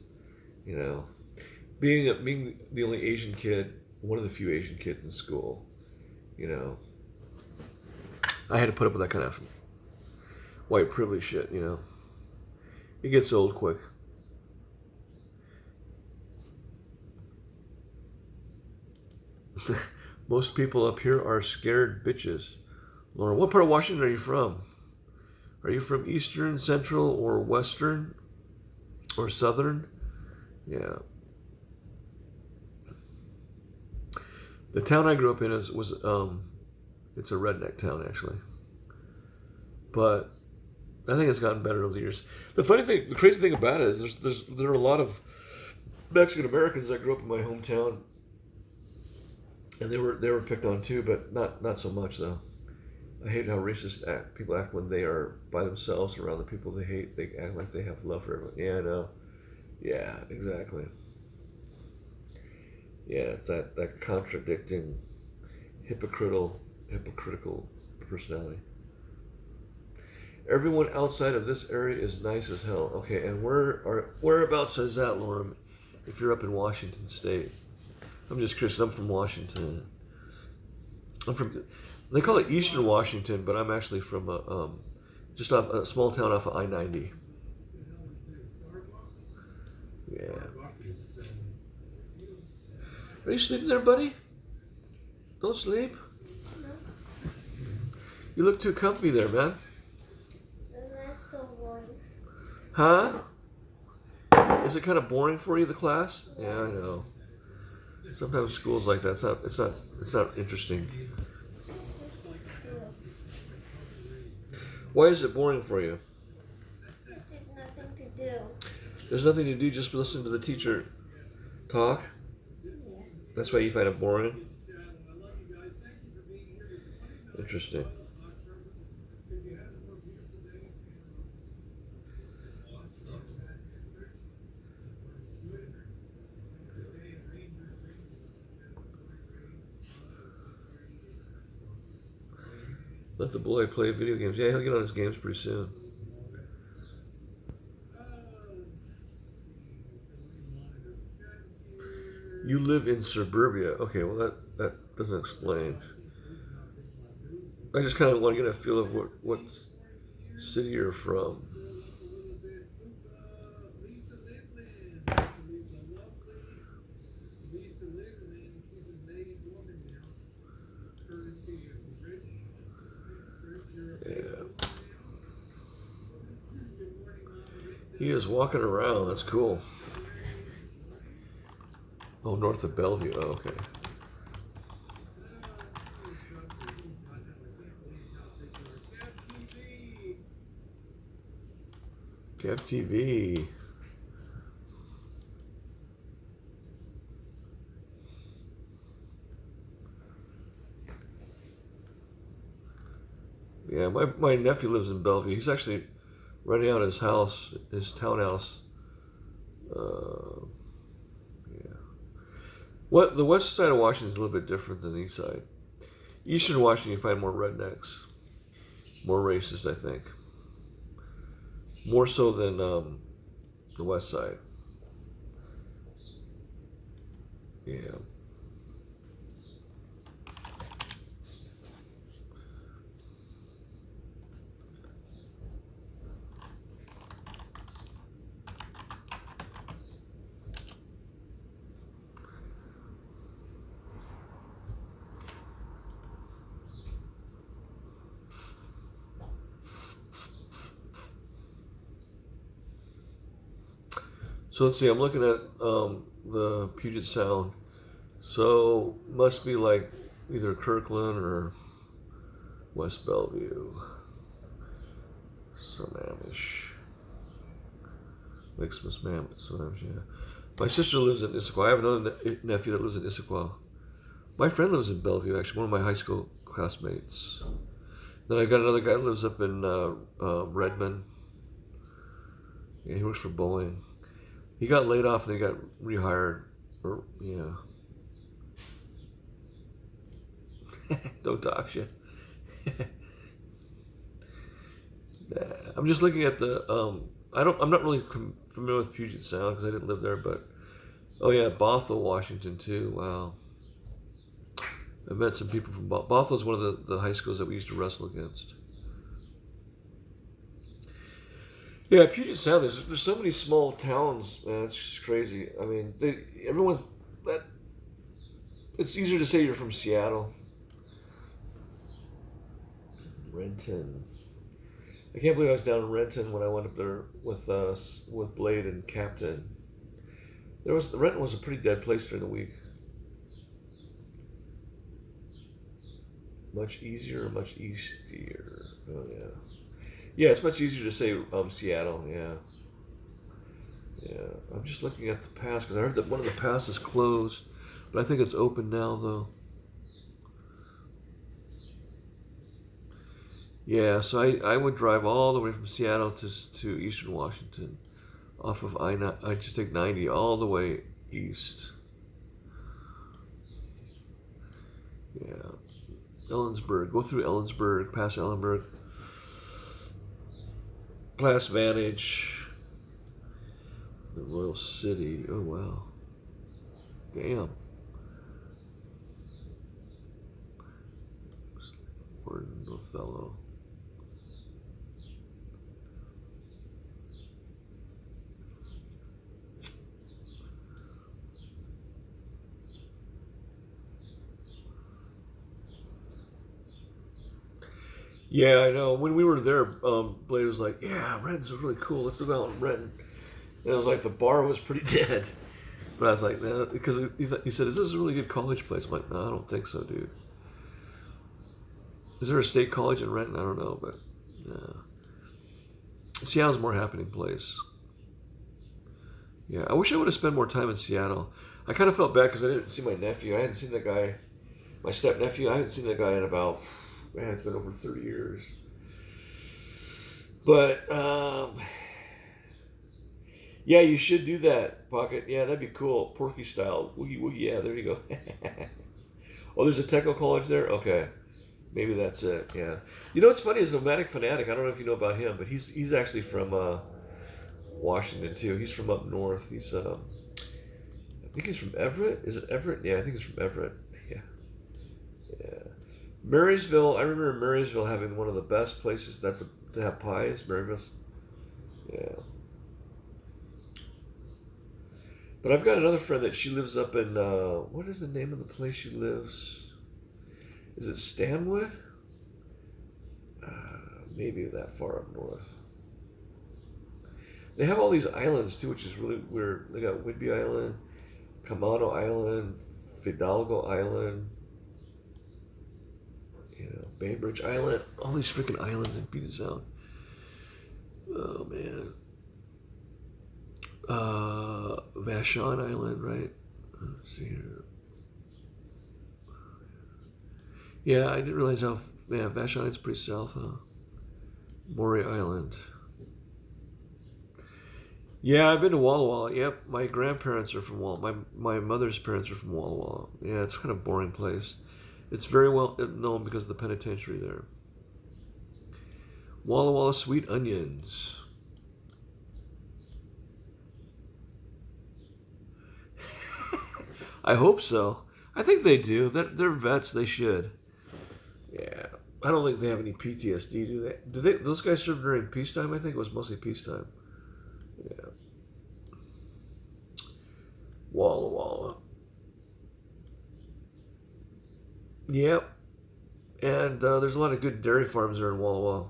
Being the only Asian kid, one of the few Asian kids in school. I had to put up with that kind of white privilege shit. It gets old quick. Most people up here are scared bitches. Lauren, what part of Washington are you from? Are you from Eastern, Central, or Western? Or Southern? Yeah. The town I grew up in was it's a redneck town, actually. But I think it's gotten better over the years. The crazy thing about it is there are a lot of Mexican Americans that grew up in my hometown. And they were picked on too, but not so much though. I hate how racist people act when they are by themselves around the people they hate. They act like they have love for everyone. Yeah, I know. Yeah, exactly. Yeah, it's that contradicting, hypocritical personality. Everyone outside of this area is nice as hell. Okay, and whereabouts is that, Lauren? If you're up in Washington State. I'm just curious. I'm from Washington. I'm from. They call it Eastern Washington, but I'm actually from just off a small town off of I-90. Yeah. Are you sleeping there, buddy? Don't sleep. You look too comfy there, man. That's so boring. Huh? Is it kind of boring for you, the class? Yeah, I know. Sometimes school's like that. It's not interesting. Why is it boring for you? There's nothing to do. There's nothing to do, just listen to the teacher talk. Yeah. That's why you find it boring. Interesting. Let the boy play video games. Yeah, he'll get on his games pretty soon. You live in suburbia. Okay, well that doesn't explain. I just kind of want to get a feel of what city you're from. Yeah. He is walking around. That's cool. Oh, north of Bellevue. Oh, okay. KevTV. Yeah, my nephew lives in Bellevue. He's actually renting out his house, his townhouse. Yeah. What the west side of Washington is a little bit different than the east side. Eastern Washington, you find more rednecks, more racist, I think. More so than the west side. Yeah. So let's see, I'm looking at the Puget Sound. So must be like either Kirkland or West Bellevue. Sammamish. Like Sammamish, yeah. My sister lives in Issaquah. I have another nephew that lives in Issaquah. My friend lives in Bellevue, actually, one of my high school classmates. Then I got another guy that lives up in Redmond. Yeah, he works for Boeing. He got laid off and they got rehired. Or, yeah. Don't talk shit. I'm just looking at the. I'm not really familiar with Puget Sound because I didn't live there, but oh yeah, Bothell, Washington too. Wow. I met some people from Bothell. Is one of the high schools that we used to wrestle against. Yeah, Puget Sound. There's so many small towns, man. It's just crazy. I mean, everyone's. It's easier to say you're from Seattle. Renton. I can't believe I was down in Renton when I went up there with Blade and Captain. Renton was a pretty dead place during the week. Much easier, much easier. Oh yeah. Yeah, it's much easier to say Seattle. Yeah. Yeah. I'm just looking at the pass because I heard that one of the passes closed, but I think it's open now though. Yeah, so I would drive all the way from Seattle to Eastern Washington, off of I just take 90 all the way east. Yeah, Ellensburg. Go through Ellensburg, past Ellenburg, past Vantage, the Royal City. Oh wow, damn. Warden, Othello. Yeah, I know. When we were there, Blade was like, "Yeah, Renton's really cool. Let's go out in Renton." And it was like the bar was pretty dead. But I was like, "Man," because he said, "Is this a really good college place?" I'm like, "No, I don't think so, dude." Is there a state college in Renton? I don't know, but Seattle's a more happening place. Yeah, I wish I would have spent more time in Seattle. I kind of felt bad because I didn't see my nephew. I hadn't seen that guy, my step nephew. I hadn't seen that guy in about, man, it's been over 30 years. But yeah, you should do that, Pocket. Yeah, that'd be cool, Porky style. Woogie woogie. Yeah, there you go. Oh, there's a techno college there. Okay. Maybe that's it, yeah. You know what's funny is Nomadic Fanatic, I don't know if you know about him, but he's actually from Washington too. He's from up north. He's I think he's from Everett. Is it Everett? Yeah, I think he's from Everett. Yeah. Yeah. Marysville, I remember Marysville having one of the best places to have pies, Marysville. Yeah. But I've got another friend that she lives up in what is the name of the place she lives? Is it Stanwood? Maybe that far up north. They have all these islands too, which is really weird. They got Whidbey Island, Camano Island, Fidalgo Island, Bainbridge Island. All these freaking islands in Puget Sound. Oh man. Vashon Island, right? Let's see here. Yeah, I didn't realize how. Yeah, Vashon is pretty south, huh? Maury Island. Yeah, I've been to Walla Walla. Yep, my grandparents are from Walla. My mother's parents are from Walla Walla. Yeah, it's kind of a boring place. It's very well known because of the penitentiary there. Walla Walla sweet onions. I hope so. I think they do. They're vets. They should. Yeah, I don't think they have any PTSD, do they? Did they? Those guys served during peacetime? I think it was mostly peacetime. Yeah. Walla Walla. Yep. And there's a lot of good dairy farms there in Walla Walla.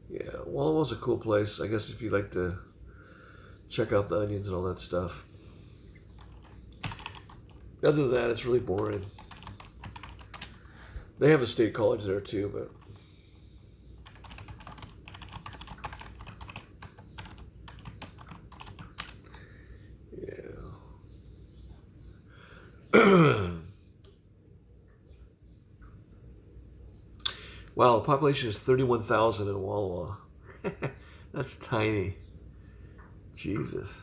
Yeah, Walla Walla's a cool place, I guess, if you like to check out the onions and all that stuff. Other than that, it's really boring. They have a state college there too, but yeah. Wow, the population is 31,000 in Walla Walla. That's tiny. Jesus.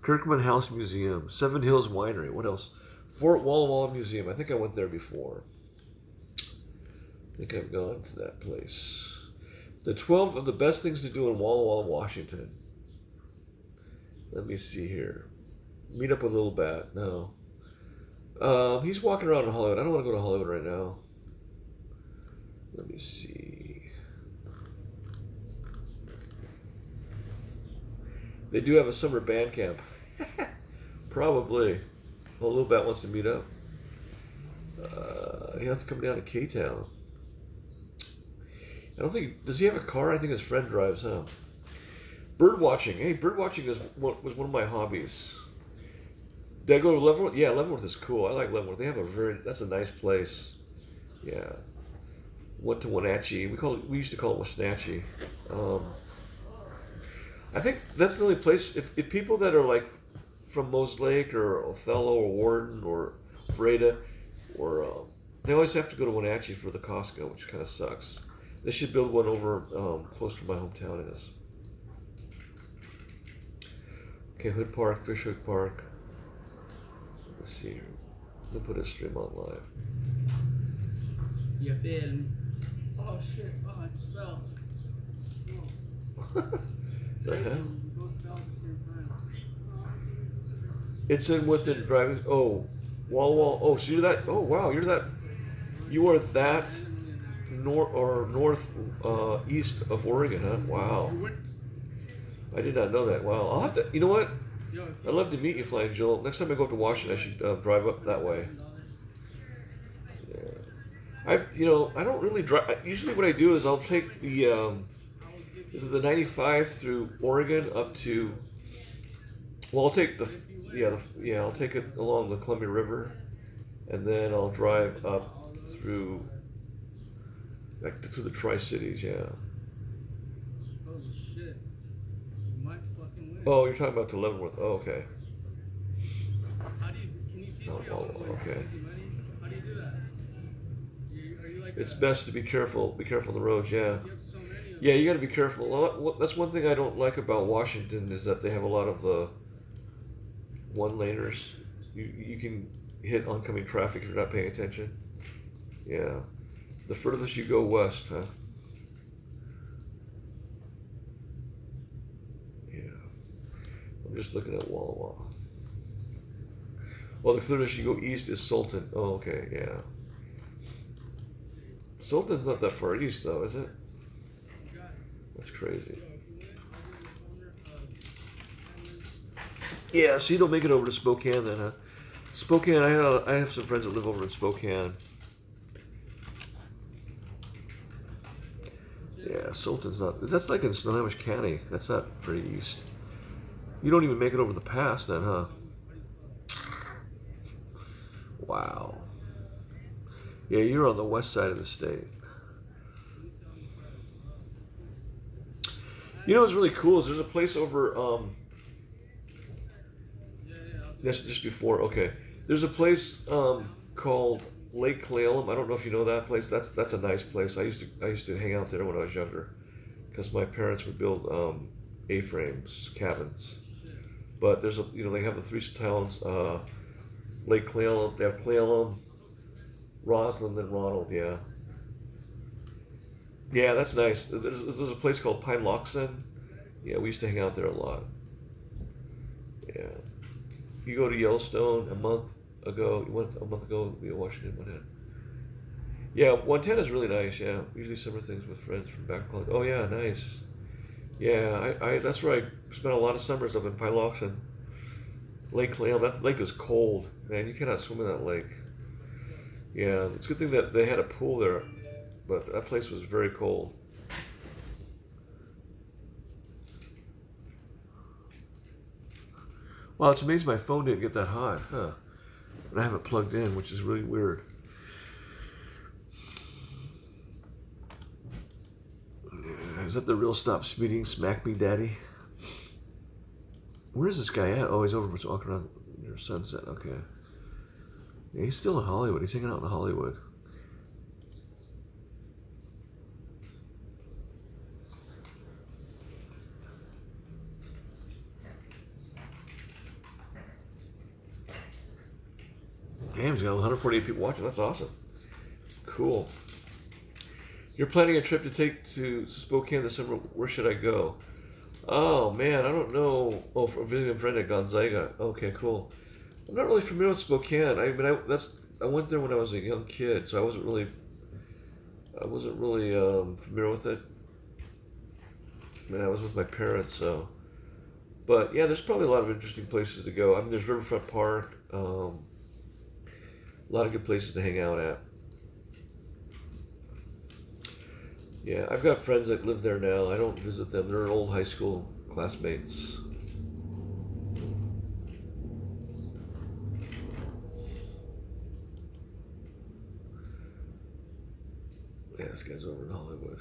Kirkman House Museum, Seven Hills Winery. What else? Fort Walla Walla Museum. I think I went there before. I think I've gone to that place. The 12 of the best things to do in Walla Walla, Washington. Let me see here. Meet up with Little Bat. No. He's walking around in Hollywood. I don't want to go to Hollywood right now. Let me see. They do have a summer band camp. Probably. Well, Little Bat wants to meet up. He has to come down to K-Town. I don't think, does he have a car? I think his friend drives, huh? Bird watching. Hey, bird watching was one of my hobbies. Did I go to Leavenworth? Yeah, Leavenworth is cool. I like Leavenworth. They have that's a nice place. Yeah. Went to Wenatchee. We used to call it Wasatchie. I think that's the only place, if people that are like from Mose Lake or Othello or Warden or Freda, or they always have to go to Wenatchee for the Costco, which kind of sucks. They should build one over close to my hometown is. Okay, Hood Park, Fish Hook Park. Let's see here. We'll put a stream on live. You feel me? Oh shit, oh, I just fell. The hell? It's in within driving. Oh, Walla Walla. Oh, so you're that. Oh, wow, you're that. You are that north east of Oregon, huh? Wow. I did not know that. Wow. I'll have to. You know what? I'd love to meet you, Flying Joel. Next time I go up to Washington, I should drive up that way. Yeah. I don't really drive. Usually, what I do is I'll take the is it the 95 through Oregon up to. Well, I'll take I'll take it along the Columbia River, and then I'll drive up through to the Tri-Cities. Yeah. Oh shit. You might fucking win. Oh, you're talking about to Leavenworth. Oh, okay. How do you, can you teach me how to win? Okay. Money? How do you do that? Are you like It's that? best to be careful. Be careful on the roads. Yeah. You have so many of them. Yeah, you got to be careful. That's one thing I don't like about Washington is that they have a lot of the one-laners. You can hit oncoming traffic if you're not paying attention. Yeah. The furthest you go west, huh? Yeah. I'm just looking at Walla Walla. Well, the furthest you go east is Sultan. Oh, okay, yeah. Sultan's not that far east, though, is it? That's crazy. Yeah, so you don't make it over to Spokane then, huh? Spokane, I have some friends that live over in Spokane. Yeah, Sultan's not. That's like in Snohomish County. That's not very east. You don't even make it over the pass then, huh? Wow. Yeah, you're on the west side of the state. You know what's really cool is there's a place over. That's just before. Okay, there's a place called Lake Clallam. I don't know if you know that place. That's a nice place. I used to hang out there when I was younger, because my parents would build A-frames cabins. But there's they have the three towns, Lake Clallam. They have Clallam, Roslyn, and Ronald. Yeah. Yeah, that's nice. There's a place called Pine Loxon. Yeah, we used to hang out there a lot. Yeah. You go to Yellowstone a month ago. You went a month ago to Washington, Montana. Yeah, Montana's really nice. Yeah, we usually summer things with friends from back home. Oh yeah, nice. Yeah, I that's where I spent a lot of summers up in Pine Loxon. Lake Clallam. That lake is cold, man. You cannot swim in that lake. Yeah, it's a good thing that they had a pool there, but that place was very cold. Wow, it's amazing my phone didn't get that hot, huh? And I have it plugged in, which is really weird. Is that the real stop speeding? Smack me, daddy. Where is this guy at? Oh, he's over walking around near Sunset. Okay. Yeah, he's still in Hollywood. He's hanging out in Hollywood. Damn, he's got 148 people watching. That's awesome. Cool. You're planning a trip to take to Spokane this summer. Where should I go? Oh, man, I don't know. Oh, for visiting a friend at Gonzaga. Okay, cool. I'm not really familiar with Spokane. I went there when I was a young kid, so I wasn't really familiar with it. I was with my parents, so. But yeah, there's probably a lot of interesting places to go. I mean, there's Riverfront Park. A lot of good places to hang out at. Yeah, I've got friends that live there now. I don't visit them. They're old high school classmates. Yeah, this guy's over in Hollywood.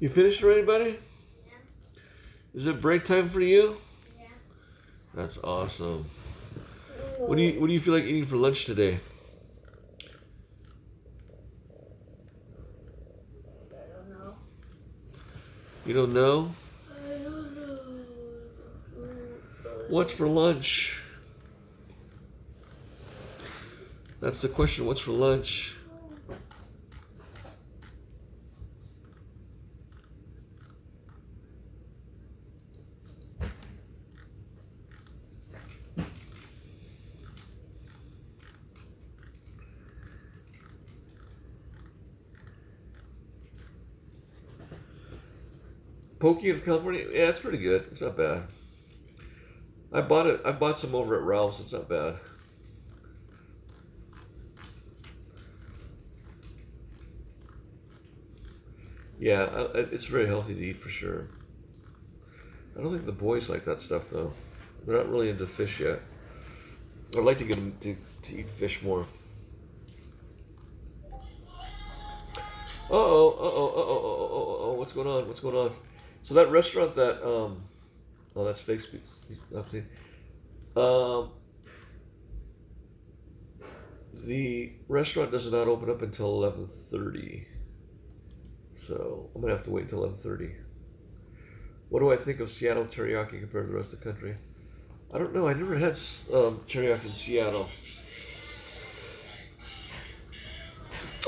You finished already, buddy? Yeah. Is it break time for you? Yeah. That's awesome. What do you feel like eating for lunch today? I don't know. You don't know? I don't know. What's for lunch? That's the question. What's for lunch? Pokey of California? Yeah, it's pretty good. It's not bad. I bought it. I bought some over at Ralph's. It's not bad. Yeah, it's very healthy to eat for sure. I don't think the boys like that stuff though. They're not really into fish yet. I'd like to get them to eat fish more. Uh-oh, what's going on? What's going on? So that restaurant that, oh, that's fake speech. The restaurant does not open up until 11:30. So I'm gonna have to wait until 11:30. What do I think of Seattle teriyaki compared to the rest of the country? I don't know. I never had teriyaki in Seattle.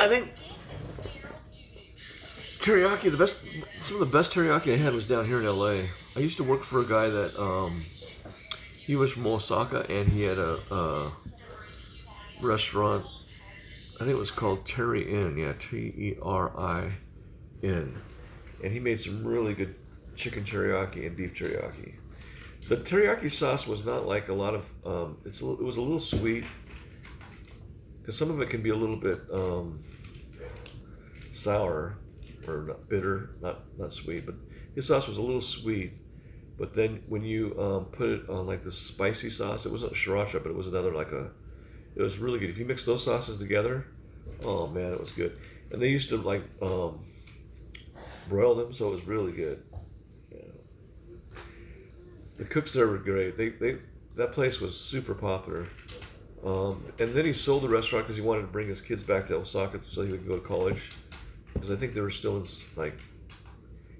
I think teriyaki, some of the best teriyaki I had was down here in LA. I used to work for a guy that he was from Osaka, and he had a restaurant. I think it was called Terry Inn. Yeah, Terin, and he made some really good chicken teriyaki and beef teriyaki. The teriyaki sauce was not like a lot of. It was a little sweet, because some of it can be a little bit sour or not bitter, not sweet. But his sauce was a little sweet. But then when you put it on like the spicy sauce, it wasn't sriracha, but it was another it was really good. If you mix those sauces together, oh man, it was good. And they used to like broil them, so it was really good. Yeah. The cooks there were great. That place was super popular. And then he sold the restaurant because he wanted to bring his kids back to Osaka so he would go to college. Because I think they were still in like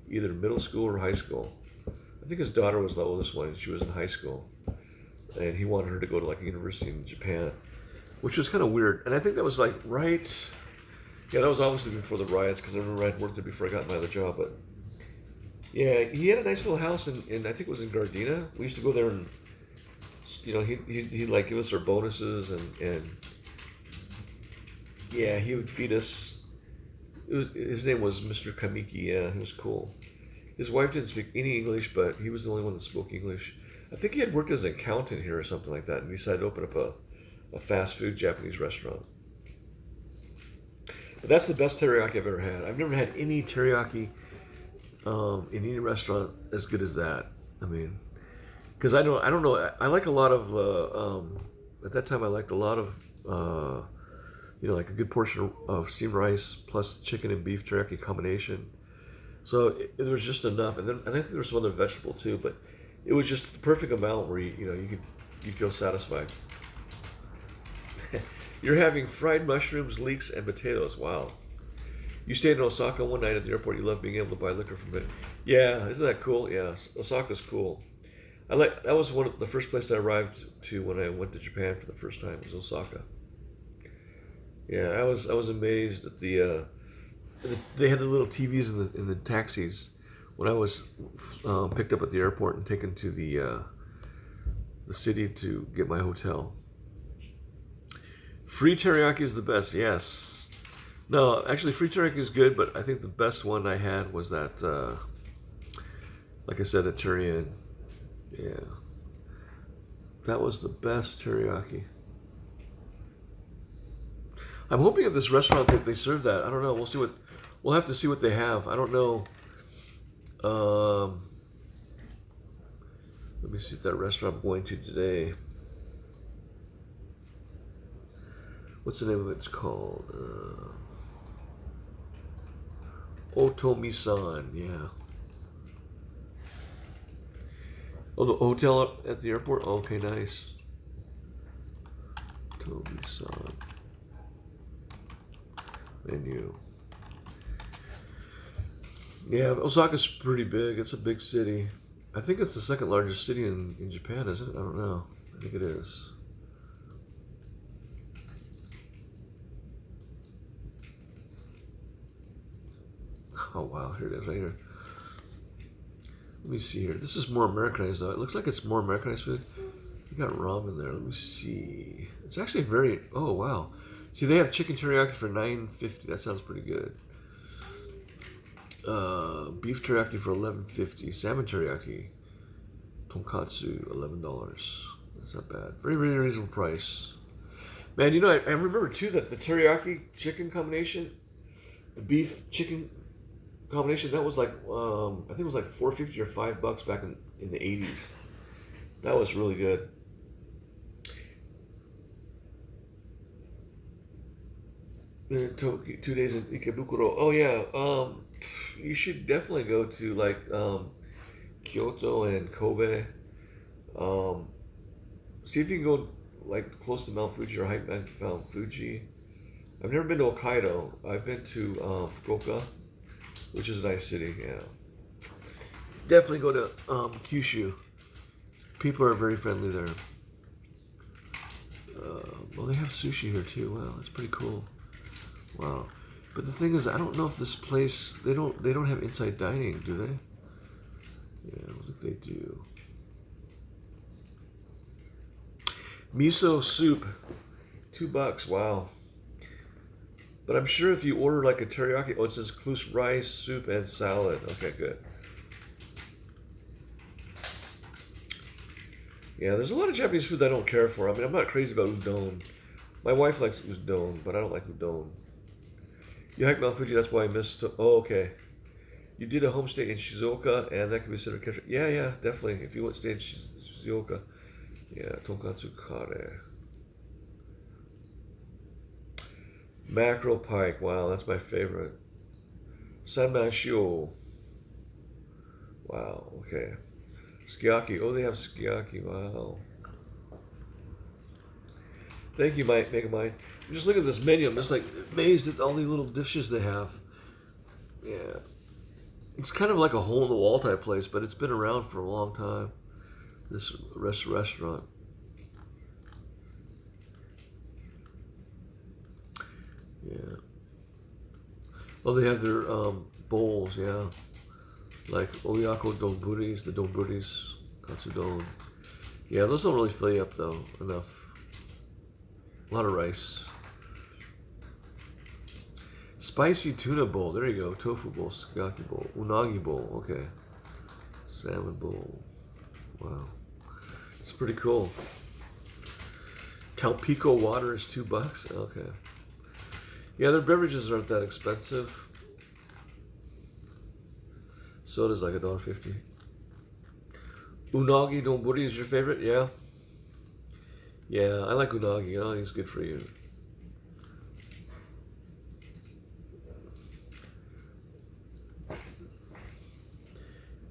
either middle school or high school. I think his daughter was the oldest one, and she was in high school. And he wanted her to go to like a university in Japan, which was kind of weird. And I think that was like that was obviously before the riots, because I remember I'd worked there before I got my other job. But yeah, he had a nice little house in I think it was in Gardena. We used to go there, and he'd like give us our bonuses, and yeah, he would feed us. His name was Mr. Kamiki. Yeah, he was cool. His wife didn't speak any English, but he was the only one that spoke English. I think he had worked as an accountant here or something like that, and decided to open up a fast food Japanese restaurant. But that's the best teriyaki I've ever had. I've never had any teriyaki in any restaurant as good as that. I mean, because I don't know. I like a lot of. At that time, I liked a lot of. Like a good portion of steamed rice plus chicken and beef teriyaki combination. So it was just enough, and I think there was some other vegetable too, but it was just the perfect amount where you feel satisfied. You're having fried mushrooms, leeks, and potatoes. Wow. You stayed in Osaka one night at the airport. You love being able to buy liquor from it. Yeah, isn't that cool? Yeah, Osaka's cool. That was the first place I arrived to when I went to Japan for the first time. Was Osaka. Yeah, I was amazed at they had the little TVs in the taxis when I was picked up at the airport and taken to the city to get my hotel. Free teriyaki is the best. Yes. No, actually, free teriyaki is good, but I think the best one I had was that, like I said, at Turian. Yeah, that was the best teriyaki. I'm hoping at this restaurant that they serve that. I don't know. We'll have to see what they have. I don't know. Let me see if that restaurant I'm going to today. What's the name of it? It's called Otomi-san. Yeah. Oh, the hotel at the airport? Okay, nice. Tobi-san. Menu. Yeah, Osaka's pretty big. It's a big city. I think it's the second largest city in Japan, isn't it? I don't know. I think it is. Oh, wow. Here it is right here. Let me see here. This is more Americanized, though. It looks like it's more Americanized food. You got ramen there. Let me see. It's actually very... Oh, wow. See, they have chicken teriyaki for $9.50. That sounds pretty good. Beef teriyaki for $11.50. Salmon teriyaki. Tonkatsu, $11. That's not bad. Very, very reasonable price. Man, you know, I remember, too, that the teriyaki chicken combination, the beef chicken combination, that was like, I think it was like $4.50 or $5 back in the 80s. That was really good. Tokyo, 2 days in Ikebukuro. Oh yeah, you should definitely go to like Kyoto and Kobe. See if you can go like close to Mount Fuji or hike Mount Fuji. I've never been to Hokkaido. I've been to Fukuoka, which is a nice city. Yeah, definitely go to Kyushu. People are very friendly there. Well, they have sushi here too. Wow, that's pretty cool. Wow, but the thing is, I don't know if this place they don't have inside dining, do they? Yeah, I don't think they do. Miso soup, $2. Wow. But I'm sure if you order like a teriyaki, oh, it says includes rice, soup, and salad. Okay, good. Yeah, there's a lot of Japanese food that I don't care for. I mean, I'm not crazy about udon. My wife likes udon, but I don't like udon. You hiked Mount Fuji, that's why I missed. Oh, okay. You did a homestay in Shizuoka, and that can be considered country. Yeah, yeah, definitely. If you want to stay in Shizuoka. Yeah, tonkatsu kare. Mackerel pike. Wow, that's my favorite. Sanmashio. Wow, okay. Sukiyaki. Oh, they have sukiyaki. Wow. Thank you, Mike. Make a mind. I'm just looking at this menu. I'm just like amazed at all the little dishes they have. Yeah. It's kind of like a hole in the wall type place, but it's been around for a long time. This restaurant. Yeah. Oh, they have their bowls, yeah. Like oyako donburis, the donburis, katsudon. Yeah, those don't really fill you up though enough. A lot of rice. Spicy tuna bowl. There you go. Tofu bowl, sukiyaki bowl, unagi bowl. Okay. Salmon bowl. Wow. It's pretty cool. Calpico water is $2. Okay. Yeah, their beverages aren't that expensive. Soda's like $1.50. Unagi donburi is your favorite? Yeah. Yeah, I like unagi. Unagi's good for you.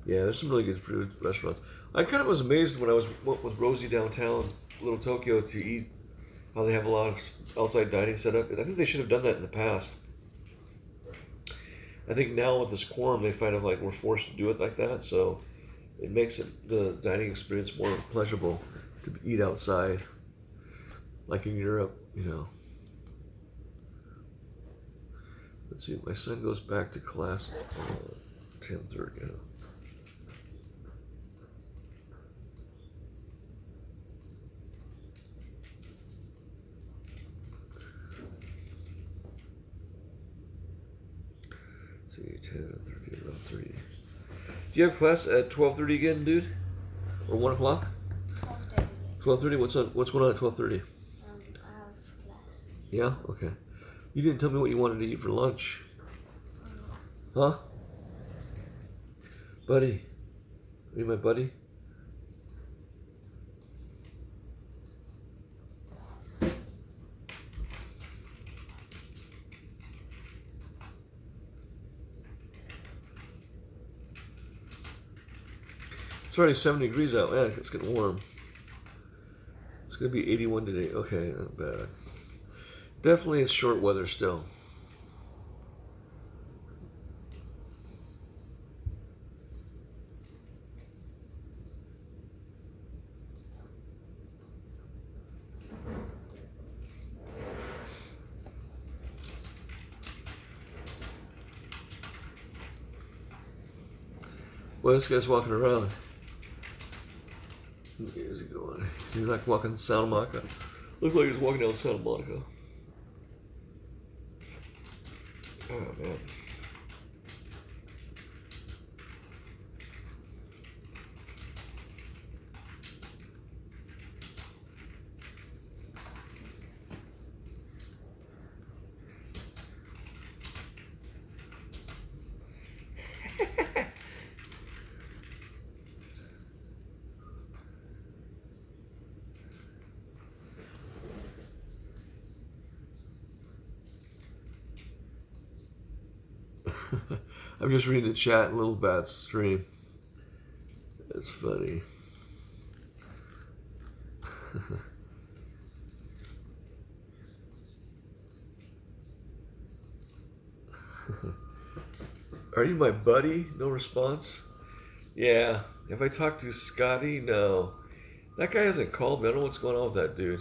Yeah, there's some really good food restaurants. I kind of was amazed when I was with Rosie downtown, Little Tokyo, to eat how they have a lot of outside dining set up. I think they should have done that in the past. I think now with this quorum, they find like we're forced to do it like that, so it makes the dining experience more pleasurable to eat outside, like in Europe, you know. Let's see, my son goes back to class 10:30. Yeah. Let's see, 10:30, around 3. Do you have class at 12:30 again, dude? Or 1 o'clock? 12:30. 12:30. What's going on at 12:30? I have class. Yeah. Okay. You didn't tell me what you wanted to eat for lunch. Huh? Buddy. Are you my buddy? It's already 70 degrees out. Man, it's getting warm. It's gonna be 81 today. Okay, not bad. Definitely it's short weather still. Well, this guy's walking around. Where's he going? He's like walking Santa Monica. Looks like he's walking down Santa Monica. Oh, man. I'm just reading the chat, Little Bad stream. That's funny. Are you my buddy? No response? Yeah. Have I talked to Scotty? No. That guy hasn't called me. I don't know what's going on with that dude.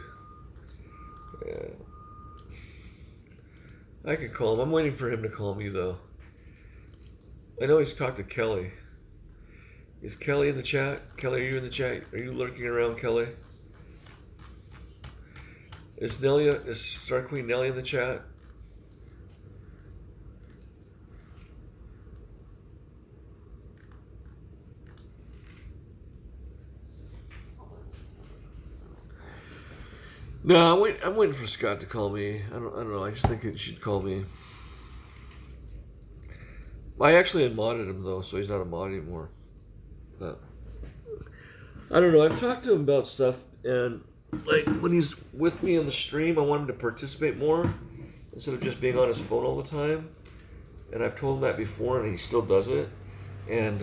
Yeah. I could call him. I'm waiting for him to call me, though. I know he's talked to Kelly. Is Kelly in the chat? Kelly, are you in the chat? Are you lurking around, Kelly? Is Star Queen Nelly in the chat? No, I'm waiting for Scott to call me. I don't know. I just think he should call me. I actually unmodded him though, so he's not a mod anymore. But I don't know. I've talked to him about stuff, and like when he's with me in the stream, I want him to participate more instead of just being on his phone all the time. And I've told him that before, and he still does it. And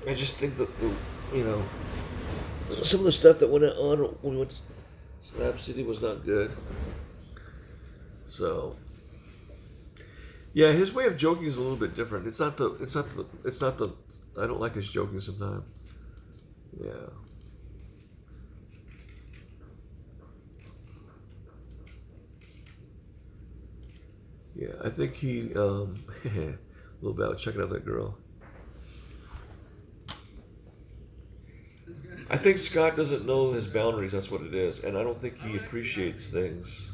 I just think that some of the stuff that went on when we went to Slab City was not good. So yeah, his way of joking is a little bit different. It's not the I don't like his joking sometimes. Yeah. Yeah, I think he a little bit checking out that girl. I think Scott doesn't know his boundaries, that's what it is, and I don't think he appreciates things.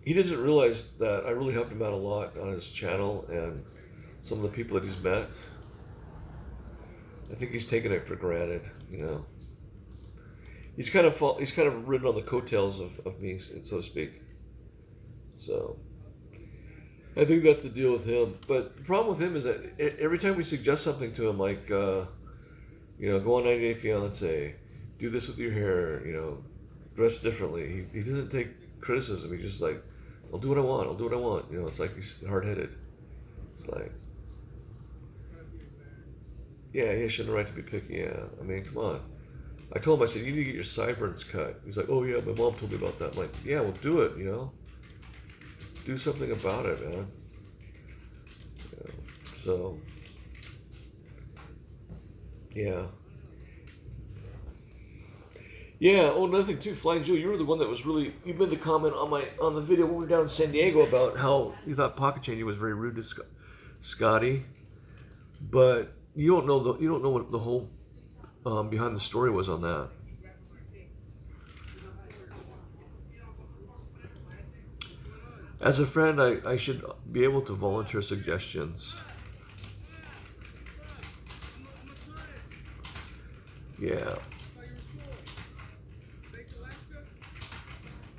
He doesn't realize that I really helped him out a lot on his channel and some of the people that he's met. I think he's taken it for granted, He's kind of ridden on the coattails of me, so to speak. So I think that's the deal with him. But the problem with him is that every time we suggest something to him, like go on 90 Day Fiance, do this with your hair, dress differently. He doesn't take criticism. He's just like, I'll do what I want. I'll do what I want. It's like he's hard-headed. It's like, yeah, he shouldn't have the right to be picky. Yeah, I mean, come on. I told him, I said, you need to get your sideburns cut. He's like, oh yeah, my mom told me about that. I'm like, yeah, well, do it. Do something about it, man. So, yeah. Yeah, oh, another thing too, Flying Joe, you were the one that was really, you made the comment on the video when we were down in San Diego about how you thought Pocket Changing was very rude to Scotty, but you don't know what the whole behind the story was on that. As a friend, I should be able to volunteer suggestions. Yeah.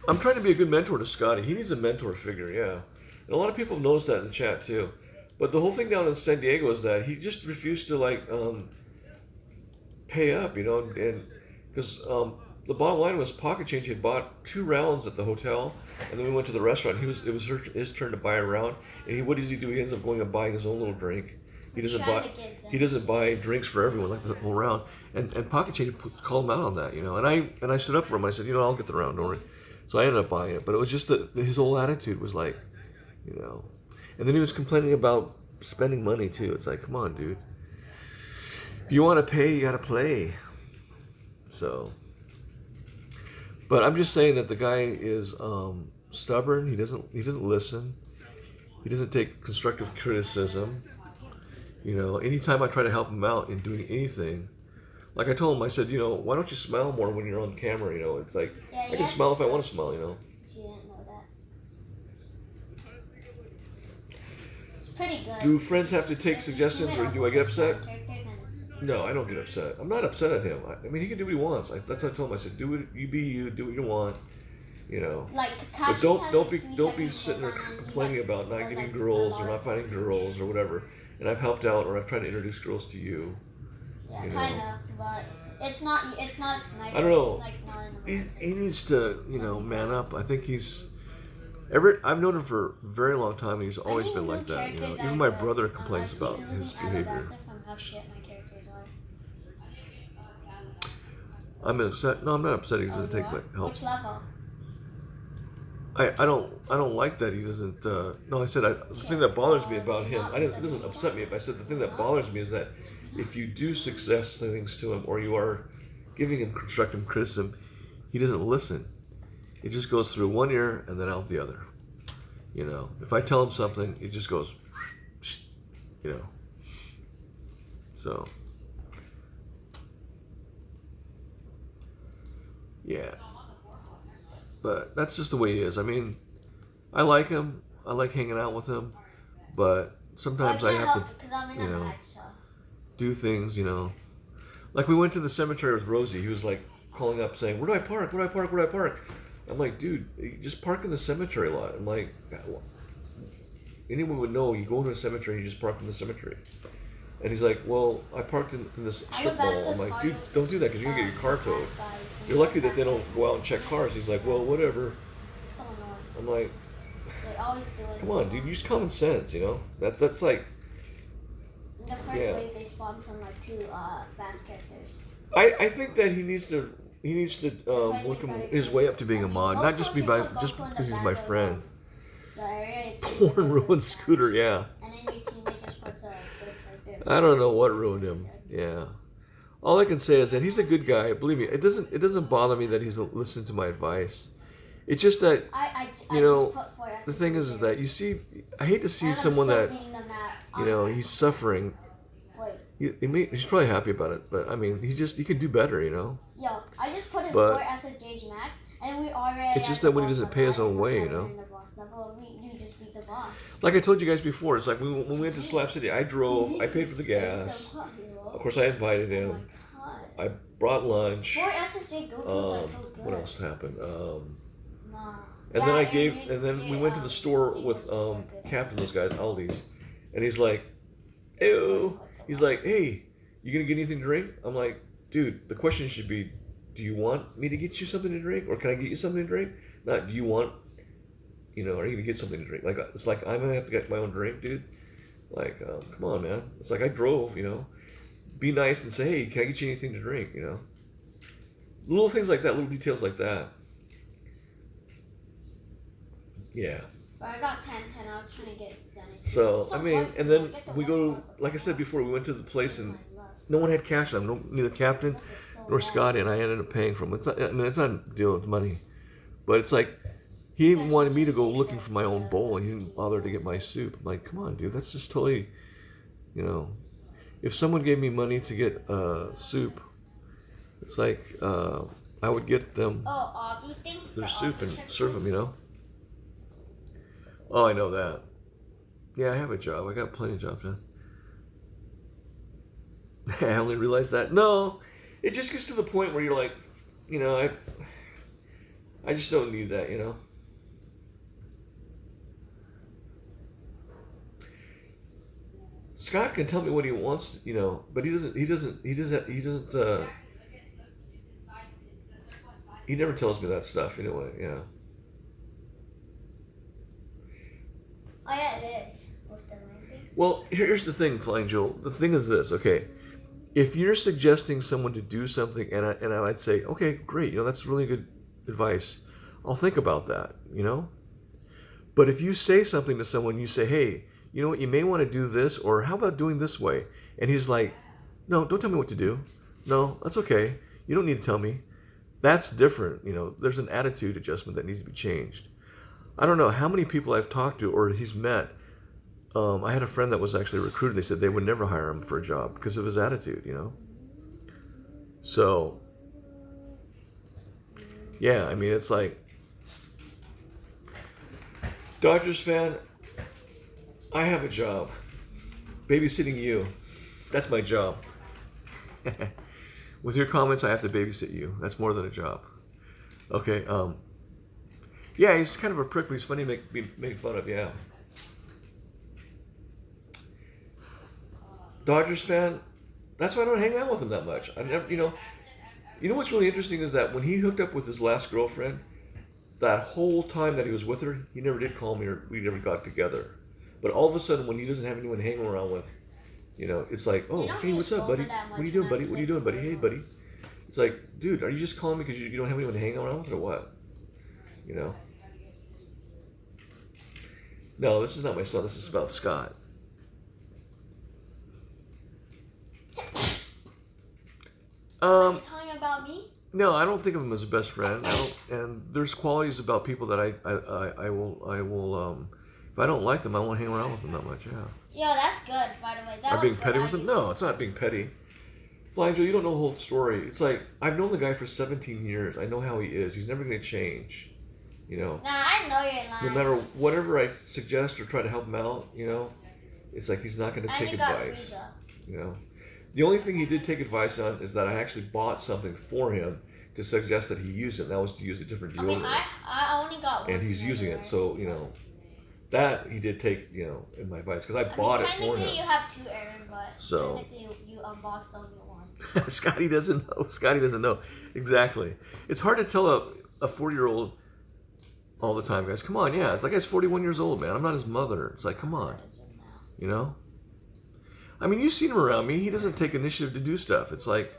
I'm trying to be a good mentor to Scotty. He needs a mentor figure, yeah. And a lot of people have noticed that in the chat too. But the whole thing down in San Diego is that he just refused to pay up, and because the bottom line was Pocket Change had bought 2 rounds at the hotel, and then we went to the restaurant. It was his turn to buy a round, and what does he do? He ends up going and buying his own little drink. He doesn't buy drinks for everyone like the whole round. And Pocket Change called him out on that, you know. And I stood up for him. I said, you know, I'll get the round, don't worry. So I ended up buying it, but it was just that his whole attitude was like, you know. And then he was complaining about spending money too. It's like, come on, dude. If you want to pay, you got to play. So, but I'm just saying that the guy is stubborn. He doesn't listen. He doesn't take constructive criticism. You know, anytime I try to help him out in doing anything, like I told him, I said, you know, why don't you smile more when you're on camera? You know, it's like I can smile if I want to smile. You know. She didn't know that. It's pretty good. Do friends have to take suggestions, or do I get upset? No, I don't get upset. I'm not upset at him. I mean, he can do what he wants. That's what I told him. I said, do what you be you, do what you want. You know. Like, but don't be sitting there complaining about not getting girls or not finding girls or whatever. And I've helped out, or I've tried to introduce girls to you. Yeah, kind of, but it's not a sniper. I don't know. It's like not in the He needs to, you know, man up. I think I've known him for a very long time, and he's always been like that. You know, even my brother complains about his behavior. From how shit my characters are. I'm upset. No, I'm not upset. He doesn't take my help. Which level? I don't like that he doesn't. No, I said the thing that bothers me about him. It doesn't upset me. But I said the thing that bothers me is that if you do suggest things to him, or you are giving him constructive criticism, he doesn't listen. It just goes through one ear and then out the other. You know, if I tell him something, it just goes, you know. So, yeah. But that's just the way he is. I mean, I like him. I like hanging out with him. But sometimes I have to, you know, do things, you know. Like we went to the cemetery with Rosie. He was like calling up saying, where do I park? Where do I park? Where do I park? I'm like, dude, you just park in the cemetery lot. I'm like, anyone would know you go into a cemetery and you just park in the cemetery. And he's like, well, I parked in this strip mall. I'm like, dude, don't do that because you're going to get your car towed. You're lucky that they don't go out and check cars. He's like, well, whatever. I'm like, come on, dude, use common sense, you know? That's like... In the first wave, they spawned some like 2 fast characters. I think that he needs to work his way up to being a mod, not just because he's my friend. Porn ruined Scooter, yeah. And then your teammate just puts a good character. I don't know what ruined him. Yeah. All I can say is that he's a good guy. Believe me, it doesn't bother me that he's listening to my advice. It's just that you know, the thing is that you see, I hate to see someone that, you know, he's suffering. He's probably happy about it, but I mean, he could do better, you know. Yo, I just put in 4 SSJs max, and we already. It's just that when he doesn't pay his own way, you know. We just beat the boss. Like I told you guys before, it's like when we went to Slap City, I drove, I paid for the gas. Of course, I invited him. I brought lunch. 4 SSJ Gokus are so good. What else happened? And then we went to the store with Captain, those guys, Aldi's, and he's like, ew. He's like, hey, you gonna get anything to drink? I'm like, dude, the question should be, do you want me to get you something to drink, or can I get you something to drink? Not, do you want, you know, are you gonna get something to drink? Like, it's like I'm gonna have to get my own drink, dude. Like, come on, man. It's like I drove, you know. Be nice and say, hey, can I get you anything to drink? You know, little things like that, little details like that. Yeah. I got 10. I was trying to get Zenny. So I mean, and then we go. Like I said before, we went to the place and no one had cash on them. Neither Captain nor Scotty, and I ended up paying for them. It's not. I mean, it's not a deal with money, but it's like he even wanted me to go looking for my own bowl, and he didn't bother to get my soup. I'm like, come on, dude, that's just totally, you know. If someone gave me money to get soup, it's like I would get them their soup and serve them, you know. Oh, I know that. Yeah, I have a job. I got plenty of jobs now. I only realized that. No, it just gets to the point where you're like, you know, I just don't need that, you know. Scott can tell me what he wants, you know, but he doesn't. He never tells me that stuff anyway. Yeah. Oh yeah, it is. With the landing. Well, here's the thing, Flying Joel. The thing is this, okay? If you're suggesting someone to do something, and I might say, okay, great, that's really good advice. I'll think about that, But if you say something to someone, you say, hey, you know what, you may want to do this, or how about doing this way? And he's like, no, don't tell me what to do. No, that's okay. You don't need to tell me. That's different, There's an attitude adjustment that needs to be changed. I don't know how many people I've talked to or he's met. I had a friend that was actually recruited. They said they would never hire him for a job because of his attitude, So, yeah, I mean, it's like, Dodgers fan, I have a job. Babysitting you. That's my job. With your comments, I have to babysit you. That's more than a job. Okay, yeah, he's kind of a prick, but he's funny to make fun of, yeah. Dodgers fan, that's why I don't hang out with him that much. I never, what's really interesting is that when he hooked up with his last girlfriend, that whole time that he was with her, he never did call me or we never got together. But all of a sudden, when he doesn't have anyone hanging around with, it's like, oh, hey, what's up, buddy? What are you doing, buddy? What are you doing, buddy? Hey, buddy. It's like, dude, are you just calling me because you don't have anyone to hang around with or what? No, this is not my son. This is about Scott. Are you talking about me? No, I don't think of him as a best friend. And there's qualities about people that I will if I don't like them, I won't hang around with them that much. Yeah. Yeah, that's good. By the way, that Am I being petty with him? No, it's not being petty. Flying Joe, you don't know the whole story. It's like I've known the guy for 17 years. I know how he is. He's never going to change. Nah, I know you're lying. No matter whatever I suggest or try to help him out, it's like he's not going to take advice. The only thing he did take advice on is that I actually bought something for him to suggest that he use it. And that was to use a different deodorant. I only got one. And he's using it, so that he did take in my advice because I bought it for him. Technically, you have two errands, but So technically you unboxed only one. Scotty doesn't know. Scotty doesn't know exactly. It's hard to tell a 40-year-old all the time, guys. Come on, yeah. It's like guy's 41 years old, man. I'm not his mother. It's like, come on, I mean, you've seen him around me. He doesn't take initiative to do stuff. It's like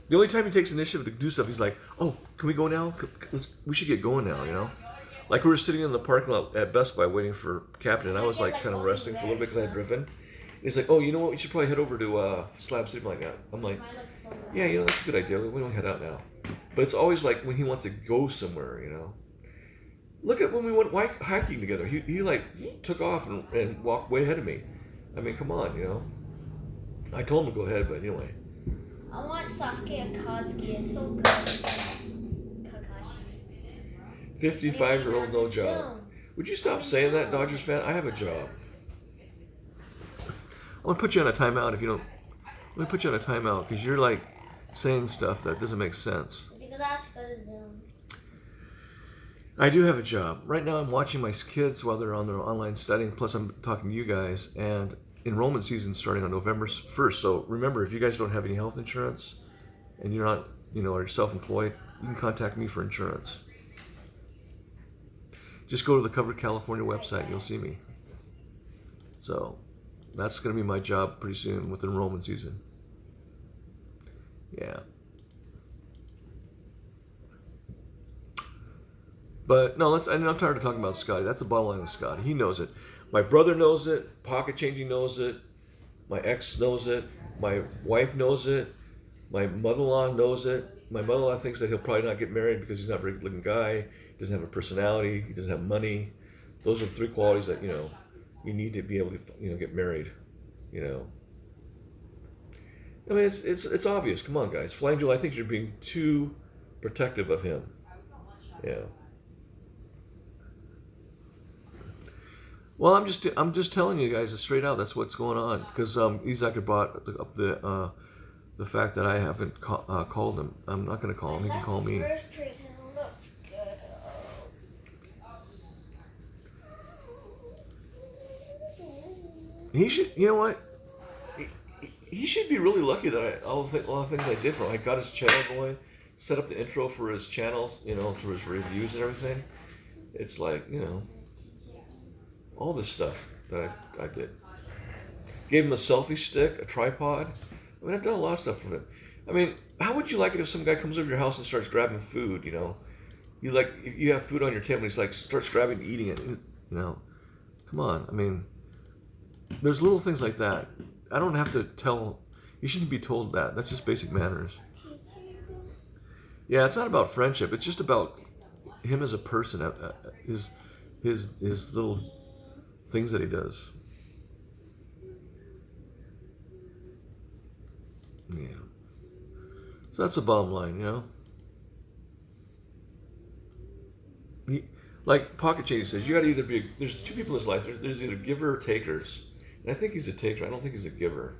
the only time he takes initiative to do stuff, he's like, "Oh, can we go now? We should get going now." Like we were sitting in the parking lot at Best Buy waiting for Captain, and I was like kind of resting for a little bit because I had driven. And he's like, "Oh, you know what? We should probably head over to Slab City like that." I'm like, "Yeah, that's a good idea. We don't head out now." But it's always like when he wants to go somewhere, Look at when we went hiking together. He like took off and walked way ahead of me. I mean, come on, I told him to go ahead, but anyway. I want Sasuke and Kazuki. It's so good. Kakashi. 55-year-old, no job. Would you stop saying that, Dodgers fan? I have a job. I'm going to put you on a timeout if you don't. Let me put you on a timeout because you're like saying stuff that doesn't make sense. Because I have to go to Zoom. I do have a job. Right now I'm watching my kids while they're on their online studying, plus I'm talking to you guys, and enrollment season starting on November 1st. So remember, if you guys don't have any health insurance and you're not, are self-employed, you can contact me for insurance. Just go to the Covered California website and you'll see me. So that's going to be my job pretty soon with enrollment season. Yeah. But no, I'm tired of talking about Scotty. That's the bottom line with Scotty. He knows it. My brother knows it. Pocket Changing knows it. My ex knows it. My wife knows it. My mother-in-law knows it. My mother-in-law thinks that he'll probably not get married because he's not a very good-looking guy. He doesn't have a personality. He doesn't have money. Those are the three qualities that you need to be able to get married. I mean, it's obvious. Come on, guys. Flying Joel, I think you're being too protective of him. Yeah. Well, I'm just telling you guys straight out. That's what's going on because Isaac had brought up the fact that I haven't called him. I'm not going to call him. He can call me. First person looks good. He should. You know what? He should be really lucky that all the things I did for him. I got his channel going. set up the intro for his channels, you know, for his reviews and everything. It's like, you know, all this stuff that I did. Gave him a selfie stick, a tripod. I mean, I've done a lot of stuff for him. I mean, how would you like it if some guy comes over your house and starts grabbing food, you know? You have food on your table and he's like, starts grabbing and eating it, you know? Come on, I mean, there's little things like that. I don't have to tell, you shouldn't be told that. That's just basic manners. Yeah, it's not about friendship. It's just about him as a person, his little things that he does. Yeah. So that's the bottom line, you know? Like Pocket Change says, you gotta either be, there's two people in his life, there's either giver or takers. And I think he's a taker, I don't think he's a giver.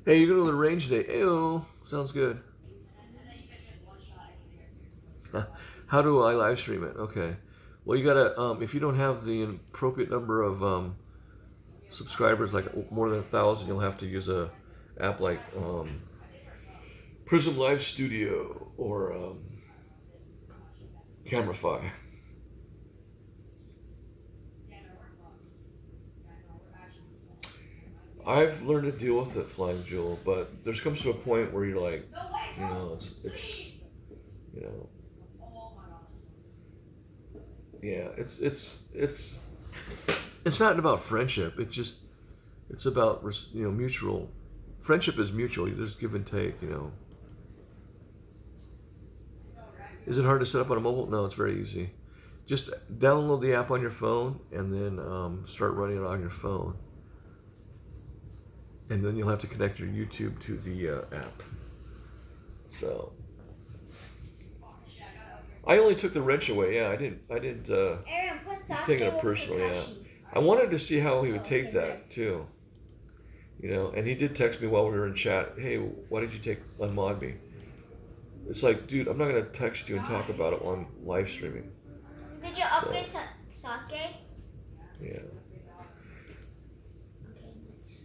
Hey, you're going to the range today. Ew, sounds good. How do I live stream it? Okay. Well, you gotta, if you don't have the appropriate number of subscribers, like more than 1,000, you'll have to use a app like Prism Live Studio or Camerify. I've learned to deal with it, Flying Jewel, but there's comes to a point where you're like, you know, it's you know, yeah, it's not about friendship. It's about, you know, mutual. Friendship is mutual. There's give and take, you know. Is it hard to set up on a mobile? No, it's very easy. Just download the app on your phone and then start running it on your phone. And then you'll have to connect your YouTube to the app. So I only took the wrench away. Yeah, I didn't. Aaron, put He's Sasuke taking it with personally. Yeah, Kakashi. I wanted to see how he would take that too. You know, and he did text me while we were in chat. Hey, why did you unmod me? It's like, dude, I'm not gonna text you and talk about it while I'm live streaming. Did you update Sasuke? Yeah. Okay, nice.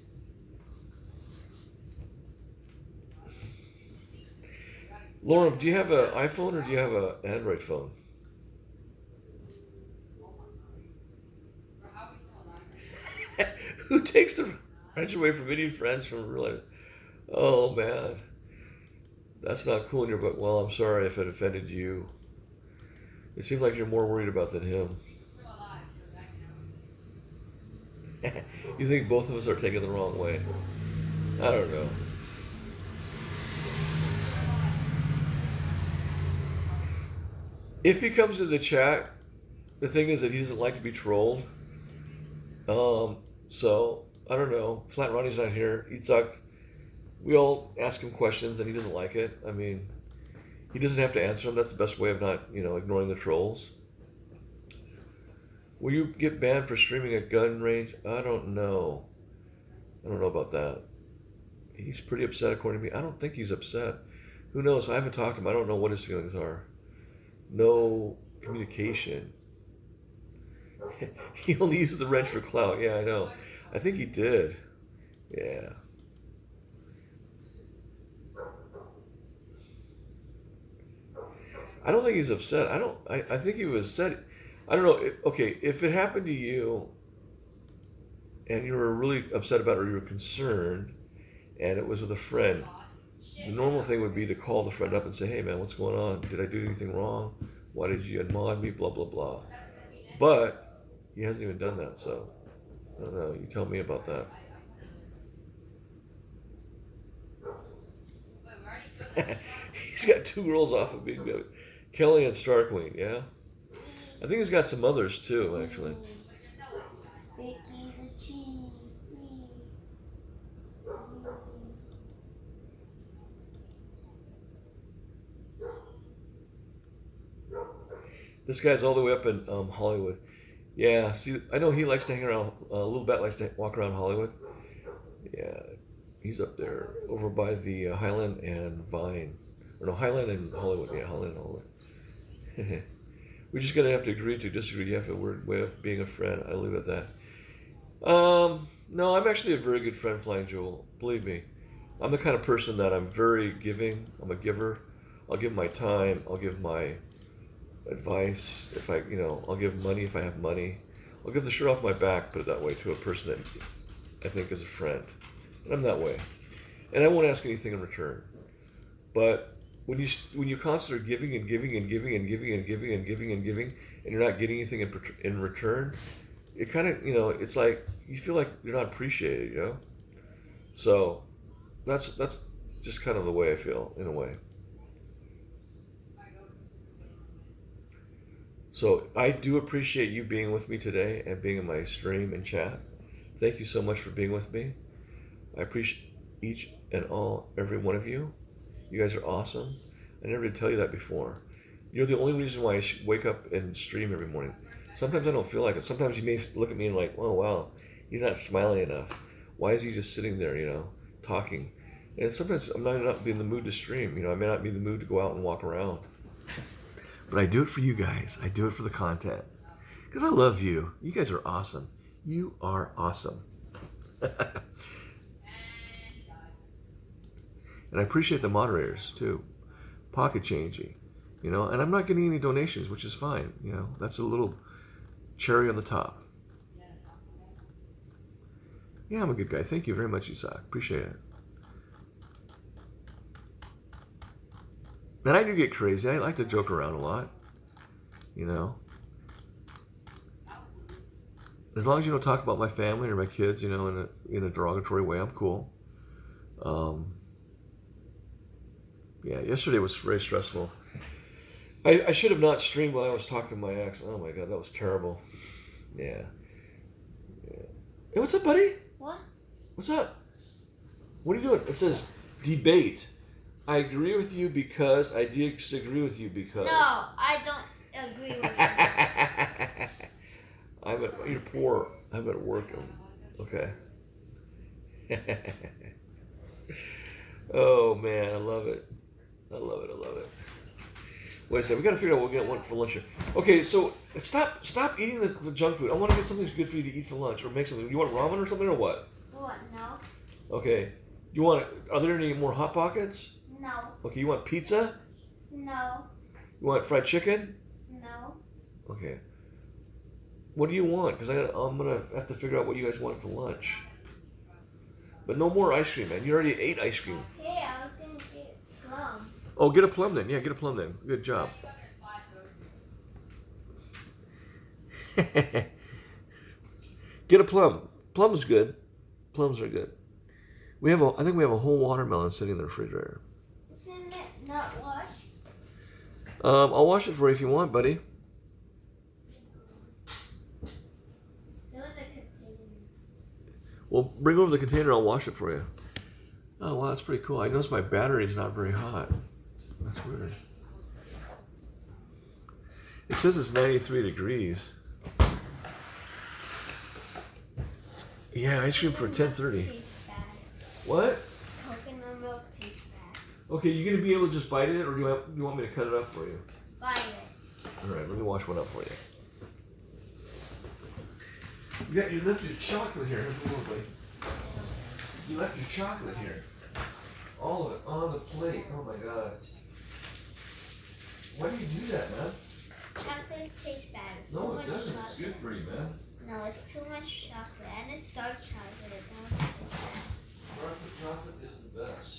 Lauren, do you have an iPhone or do you have an Android phone? Who takes the wrench away from any friends from real life? Oh man, that's not cool in your book. Well, I'm sorry if it offended you. It seems like you're more worried about than him. You think both of us are taking the wrong way? I don't know. If he comes to the chat, the thing is that he doesn't like to be trolled. So I don't know. Flat Ronnie's not here. Itzhak, we all ask him questions and he doesn't like it. I mean, he doesn't have to answer them. That's the best way of not, you know, ignoring the trolls. Will you get banned for streaming at gun range? I don't know. I don't know about that. He's pretty upset according to me. I don't think he's upset. Who knows? I haven't talked to him. I don't know what his feelings are. No communication. He only used the wrench for clout. Yeah, I know. I think he did. Yeah. I don't think he's upset. I think he was upset. I don't know. Okay, if it happened to you and you were really upset about it or you were concerned and it was with a friend, the normal thing would be to call the friend up and say, hey man, what's going on? Did I do anything wrong? Why did you unmod me? Blah, blah, blah. But he hasn't even done that, so I don't know. You tell me about that. He's got 2 girls off of Big Baby. Kelly and Starqueen, yeah? I think he's got some others too, actually. Vicky the cheese. This guy's all the way up in Hollywood. Yeah, see, I know he likes to hang around, Little Bat likes to walk around Hollywood. Yeah, he's up there, over by the Highland and Vine. Or no, Highland and Hollywood. Yeah, Highland and Hollywood. We're just going to have to agree to disagree. You have a weird way of being a friend. I leave it at that. No, I'm actually a very good friend, Flying Jewel. Believe me. I'm the kind of person that I'm very giving. I'm a giver. I'll give my time. I'll give my advice. If I, I'll give money if I have money. I'll give the shirt off my back, put it that way, to a person that I think is a friend. And I'm that way. And I won't ask anything in return. But when you constantly giving and giving and giving and giving and giving and giving and giving, and you're not getting anything in return, it kind of, it's like you feel like you're not appreciated, So that's just kind of the way I feel, in a way. So I do appreciate you being with me today and being in my stream and chat. Thank you so much for being with me. I appreciate each and every one of you. You guys are awesome. I never did tell you that before. You're the only reason why I wake up and stream every morning. Sometimes I don't feel like it. Sometimes you may look at me and like, oh wow, he's not smiling enough. Why is he just sitting there, talking? And sometimes I might not be in the mood to stream. I may not be in the mood to go out and walk around. But I do it for you guys. I do it for the content. Because I love you. You guys are awesome. You are awesome. And I appreciate the moderators too. Pocket changing, and I'm not getting any donations, which is fine. That's a little cherry on the top. Yeah, I'm a good guy. Thank you very much, Isaac. Appreciate it. And I do get crazy. I like to joke around a lot. As long as you don't talk about my family or my kids, in a derogatory way, I'm cool. Yeah, yesterday was very stressful. I should have not streamed while I was talking to my ex. Oh my god, that was terrible. Yeah. Hey, what's up, buddy? What? What's up? What are you doing? It says debate. I agree with you because I disagree with you because. No, I don't agree with you. You're poor. I'm at work. Okay. Oh man, I love it. I love it. Wait a second, we gotta figure out what we're gonna want for lunch here. Okay, so stop eating the junk food. I want to get something good for you to eat for lunch, or make something. You want ramen or something, or what? What? No. Okay. Are there any more Hot Pockets? No. Okay, you want pizza? No. You want fried chicken? No. Okay. What do you want? Because I'm gonna have to figure out what you guys want for lunch. But no more ice cream, man. You already ate ice cream. Hey, I was gonna get plum. Oh, get a plum then. Yeah, get a plum then. Good job. Get a plum. Plum's good. Plums are good. I think we have a whole watermelon sitting in the refrigerator. Isn't it not washed? I'll wash it for you if you want, buddy. Still in the container. Well, bring over the container. I'll wash it for you. Oh, wow, that's pretty cool. I noticed my battery's not very hot. That's weird. It says it's 93 degrees. Yeah, ice cream for 10:30. What? Coconut milk tastes bad. Okay, you gonna be able to just bite it, or do you want me to cut it up for you? Bite it. All right, let me wash one up for you. You left your chocolate here. You left your chocolate here. All of it on the plate. Oh my god. Why do you do that, man? Chocolate tastes bad. It's too No, much it doesn't. chocolate. It's good for you, man. No, it's too much chocolate, and it's dark chocolate. It don't taste bad. Dark chocolate is the best.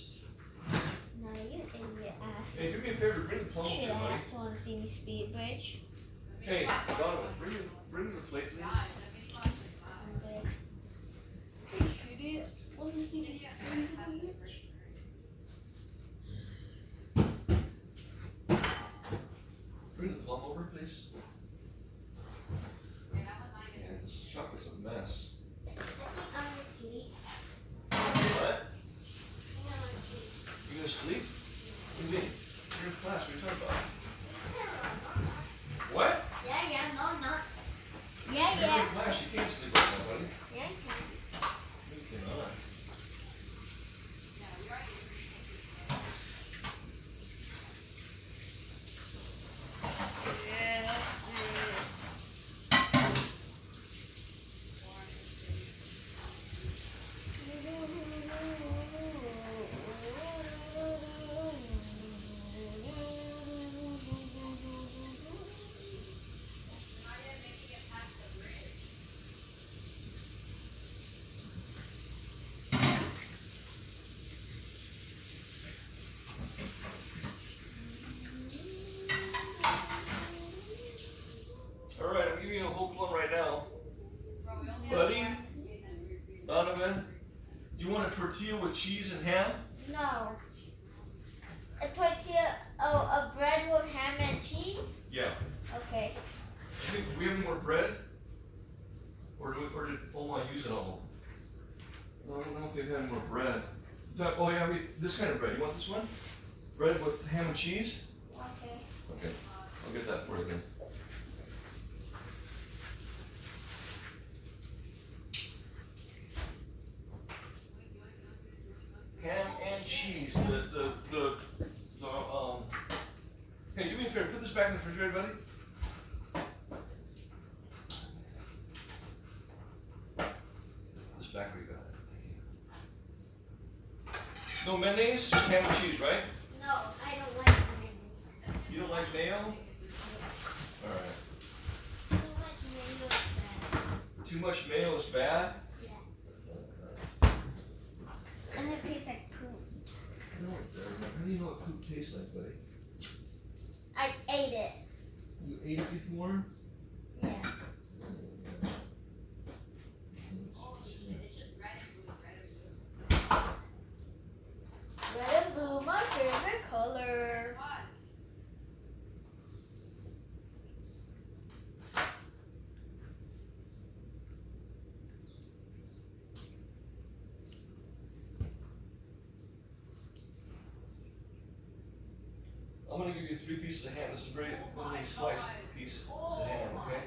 No, you idiot ass. Hey, do me a favor. Bring the plum over Shit here, buddy. ass want to see me speed bridge. Hey, Donovan, bring the plate, please. Okay. Shit ass want to see me speed bridge. Bring the plum over, please. Yeah, this chocolate's a mess. I think I'm gonna sleep. What? I think I'm gonna sleep. You gonna sleep? What do you mean? You're in class. What are you talking about? What? Yeah, no, not. You're Yeah. in class. You can't sleep right now, buddy. Yeah, I can. You cannot. Hulk one right now. Buddy, Donovan, do you want a tortilla with cheese and ham? No. A tortilla, a bread with ham and cheese? Yeah. Okay. Do we have any more bread? Or did Oma use it all? I don't know if they have any more bread. Oh yeah, this kind of bread. You want this one? Bread with ham and cheese? Okay. Okay, I'll get that for you then. Ham and cheese. Hey, do me a favor. Put this back in the refrigerator, buddy. This back where you got it. Thank you. No mayonnaise, just ham and cheese, right? No, I don't like mayonnaise. You don't like mayo? Alright. Too much mayo is bad. Too much mayo is bad? Yeah. And it tastes like poop. No, it doesn't. How do you know what poop tastes like, buddy? I ate it. You ate it before? Yeah. Red and blue, my favorite color. I'm gonna give you 3 pieces of ham. This is very thinly sliced piece of ham, okay?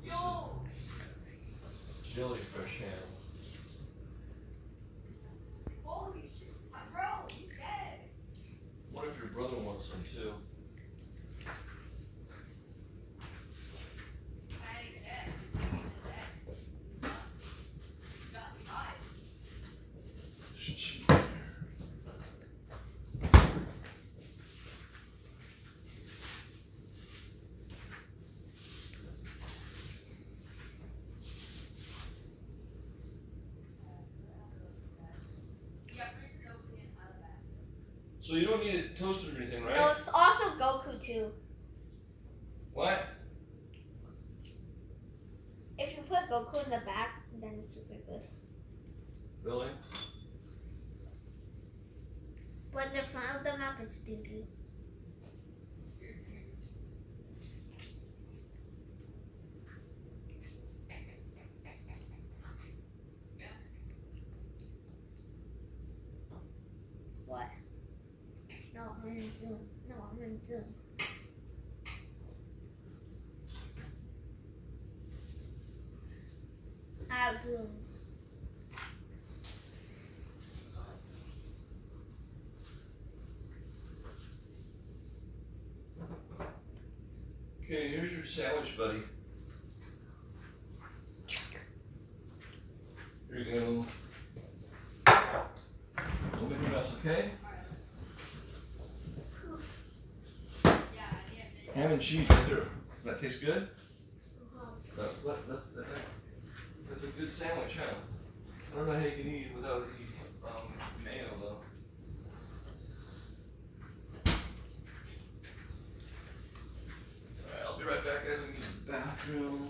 This is jellyfish ham. What if your brother wants some too? So you don't need it toasted or anything, right? No, it's also Goku too. What? If you put Goku in the back, then it's super good. Really? But in the front of the map, it's doo-doo. What? No, I'm in Zoom. No, I'm in Zoom. I have Zoom. Okay, here's your sandwich, buddy. Here you go. Don't make a mess, okay? Ham and cheese right there. Does that taste good? That's a good sandwich, huh? I don't know how you can eat it without the mayo, though. Alright, I'll be right back, guys. I'm going to use the bathroom.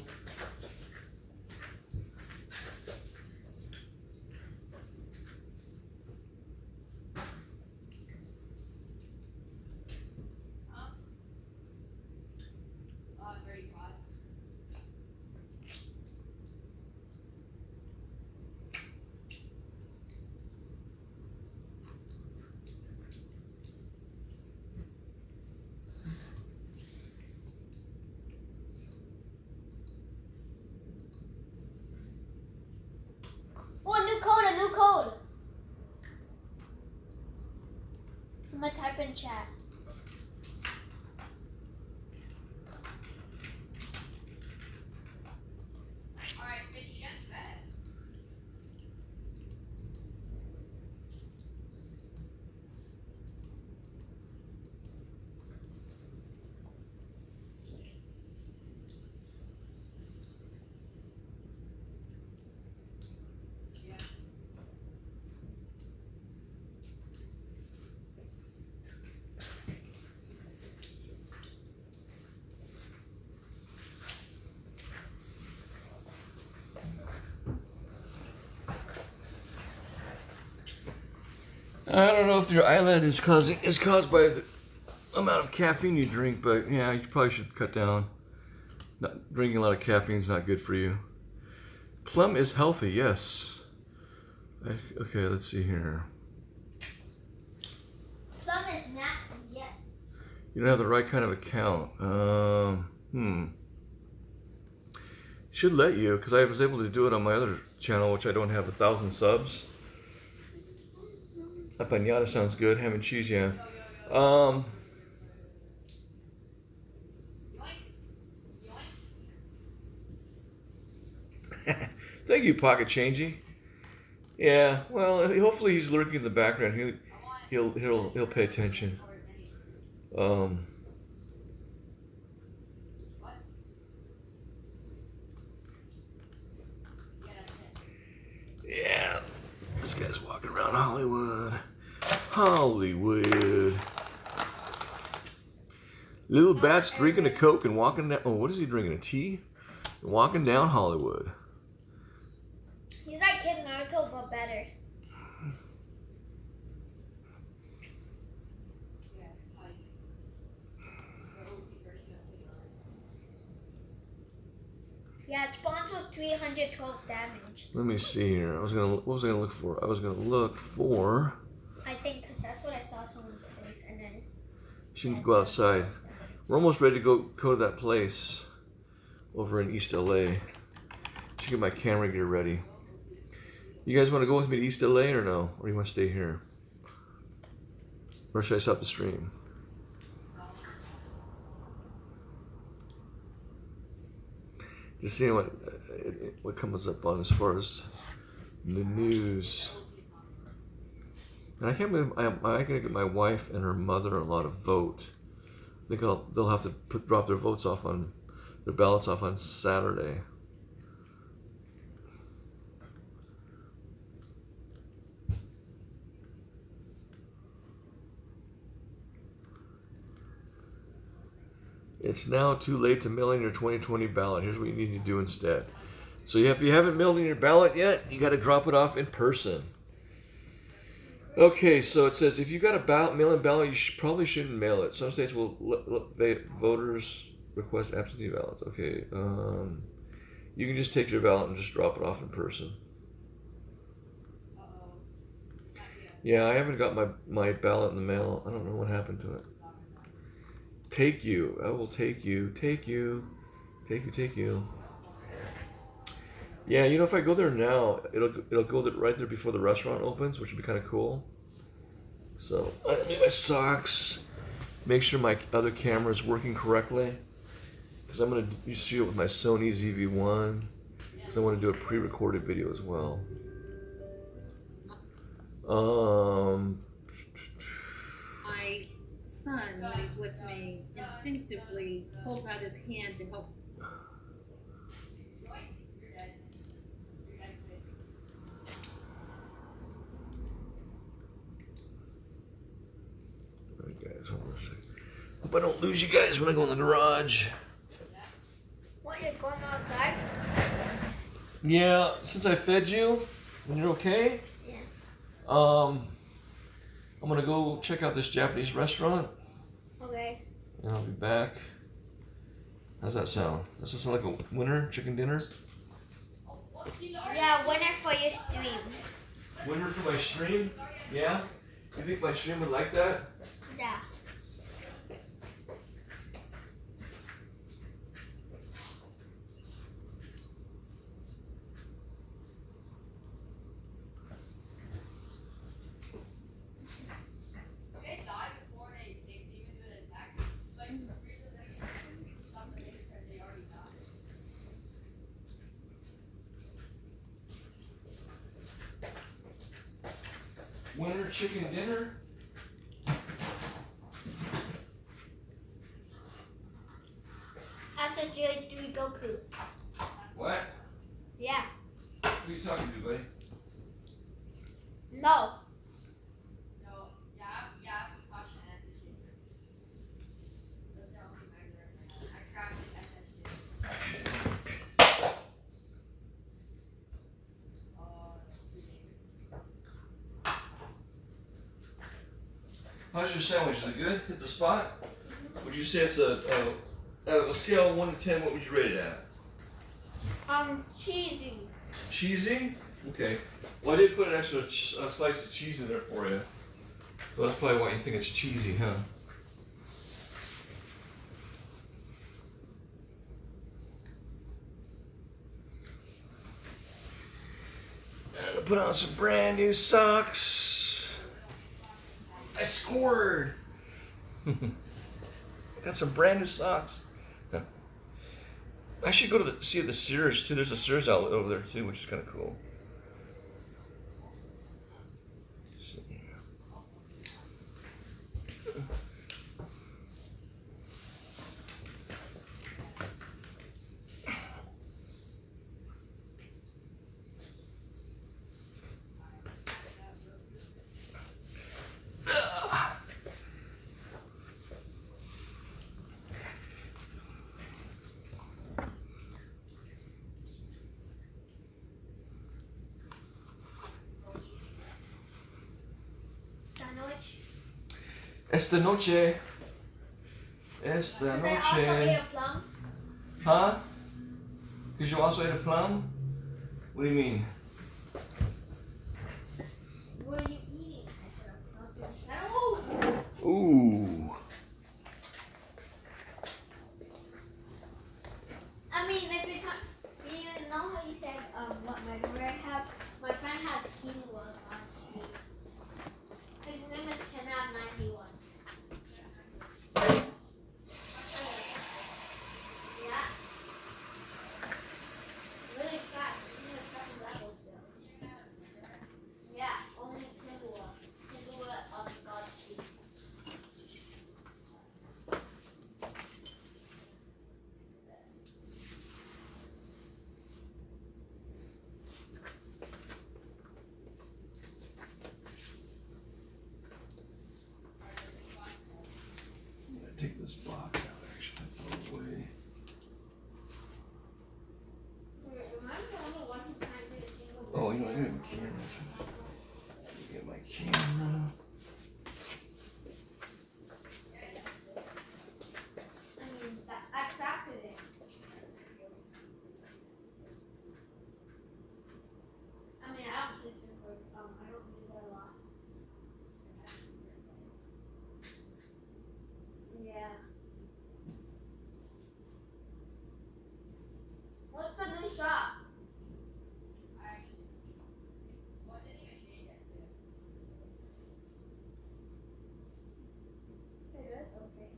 Oh, a new code, a new code. I'm gonna type in chat. I don't know if your eyelid is caused by the amount of caffeine you drink, but yeah, you probably should cut down. Not drinking a lot of caffeine is not good for you. Plum is healthy, yes. Okay, let's see here. Plum is nasty, yes. You don't have the right kind of account. Should let you, because I was able to do it on my other channel, which I don't have 1,000 subs. Apanada sounds good. Ham and cheese, yeah. Thank you, Pocket Changey. Yeah, well, hopefully he's lurking in the background. He'll pay attention. Yeah, this guy's walking around Hollywood. Little Bat's drinking a Coke and walking down. Oh, what is he drinking? A tea? Walking down Hollywood. He's like Kid Naruto, but better. Yeah, it spawns with 312 damage. Let me see here. What was I gonna look for? I was gonna look for. I think because that's what I saw someone place, and then. She needs to go outside. We're almost ready to go to that place over in East LA. Should get my camera gear ready. You guys want to go with me to East LA or no? Or you want to stay here? Or should I stop the stream? Just seeing what comes up on as far as the news. And I can't believe I'm gonna get my wife and her mother-in-law to vote. I think they'll have to drop their ballots off on Saturday. It's now too late to mail in your 2020 ballot. Here's what you need to do instead. So if you haven't mailed in your ballot yet, you got to drop it off in person. Okay, so it says if you got a mail-in ballot, you probably shouldn't mail it. Some states will let voters request absentee ballots. Okay, you can just take your ballot and just drop it off in person. Yeah, I haven't got my ballot in the mail. I don't know what happened to it. Take you. I will take you. Take you. Take you. Yeah, you know, if I go there now, it'll go right there before the restaurant opens, which would be kind of cool. So, I need my socks. Make sure my other camera is working correctly. Because I'm going to shoot it with my Sony ZV-1. Because I want to do a pre-recorded video as well. My son, when he's with me, instinctively pulls out his hand to help. Alright guys, hold on a second. Hope I don't lose you guys when I go in the garage. What, you're going outside? Yeah, since I fed you, and you're okay? Yeah. I'm gonna go check out this Japanese restaurant. Okay. And I'll be back. How's that sound? Does this sound like a winner chicken dinner? Yeah, winner for your stream. Winner for my stream? Yeah? You think my stream would like that? Yeah. Winter chicken dinner? I said J3 Goku. What? Yeah. Who are you talking to, buddy? No. How's your sandwich? Is it good? Hit the spot? Would you say it's out of a scale of 1 to 10, what would you rate it at? Cheesy. Cheesy? Okay. Well, I did put an extra slice of cheese in there for you. So that's probably why you think it's cheesy, huh? And I put on some brand new socks. I scored. Got some brand new socks. Yeah. I should go to see the Sears too. There's a Sears outlet over there too, which is kind of cool. Sandwich. Esta noche. Esta Because I also ate noche. a plum. Huh? Because you also ate a plum? What do you mean? What are you eating? I said a plum. Oh! Ooh. I mean, if you talk, you know how you said what my friend have? My friend has quinoa on his street. His name is Kenab91. Yeah. Really fast. He's in the second level still. Yeah, only quinoa. Quinoa on God's street. Take this box out, actually, throw it away. Oh, you know, I have a camera. Let me get my camera. I mean, I crafted it. I mean, I don't use it for, I don't use it a lot. Yeah. What's the new shop? It is okay.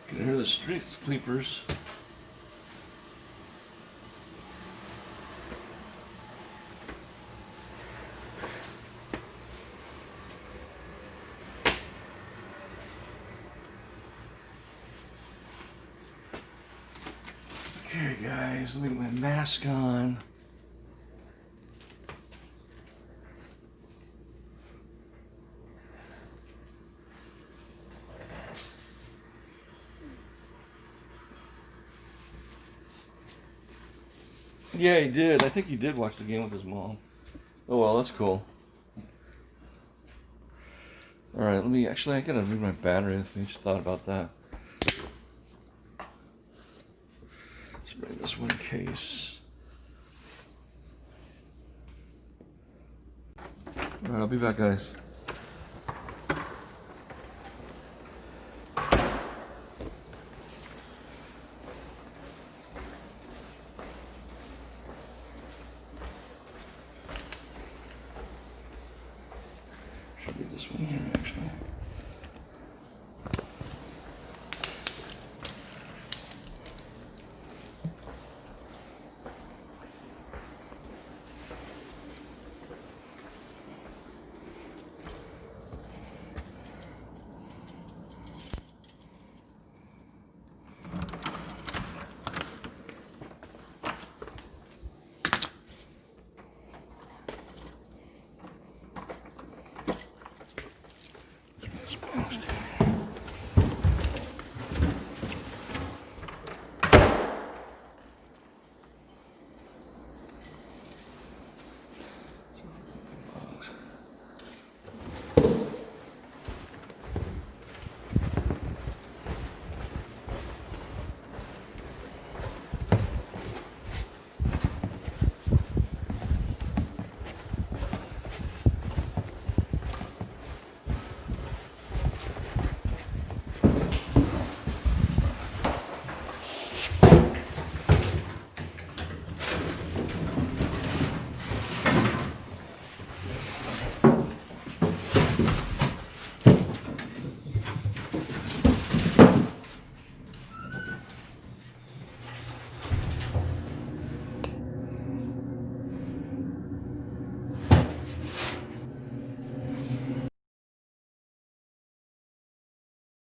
Can hear the street sweepers. Okay, guys, let me get my mask on. Yeah, he did. I think he did watch the game with his mom. Oh well, that's cool. Alright, let me, actually I gotta move my battery with me, just thought about that. Let's bring this one case. Alright, I'll be back, guys. Should be this one here.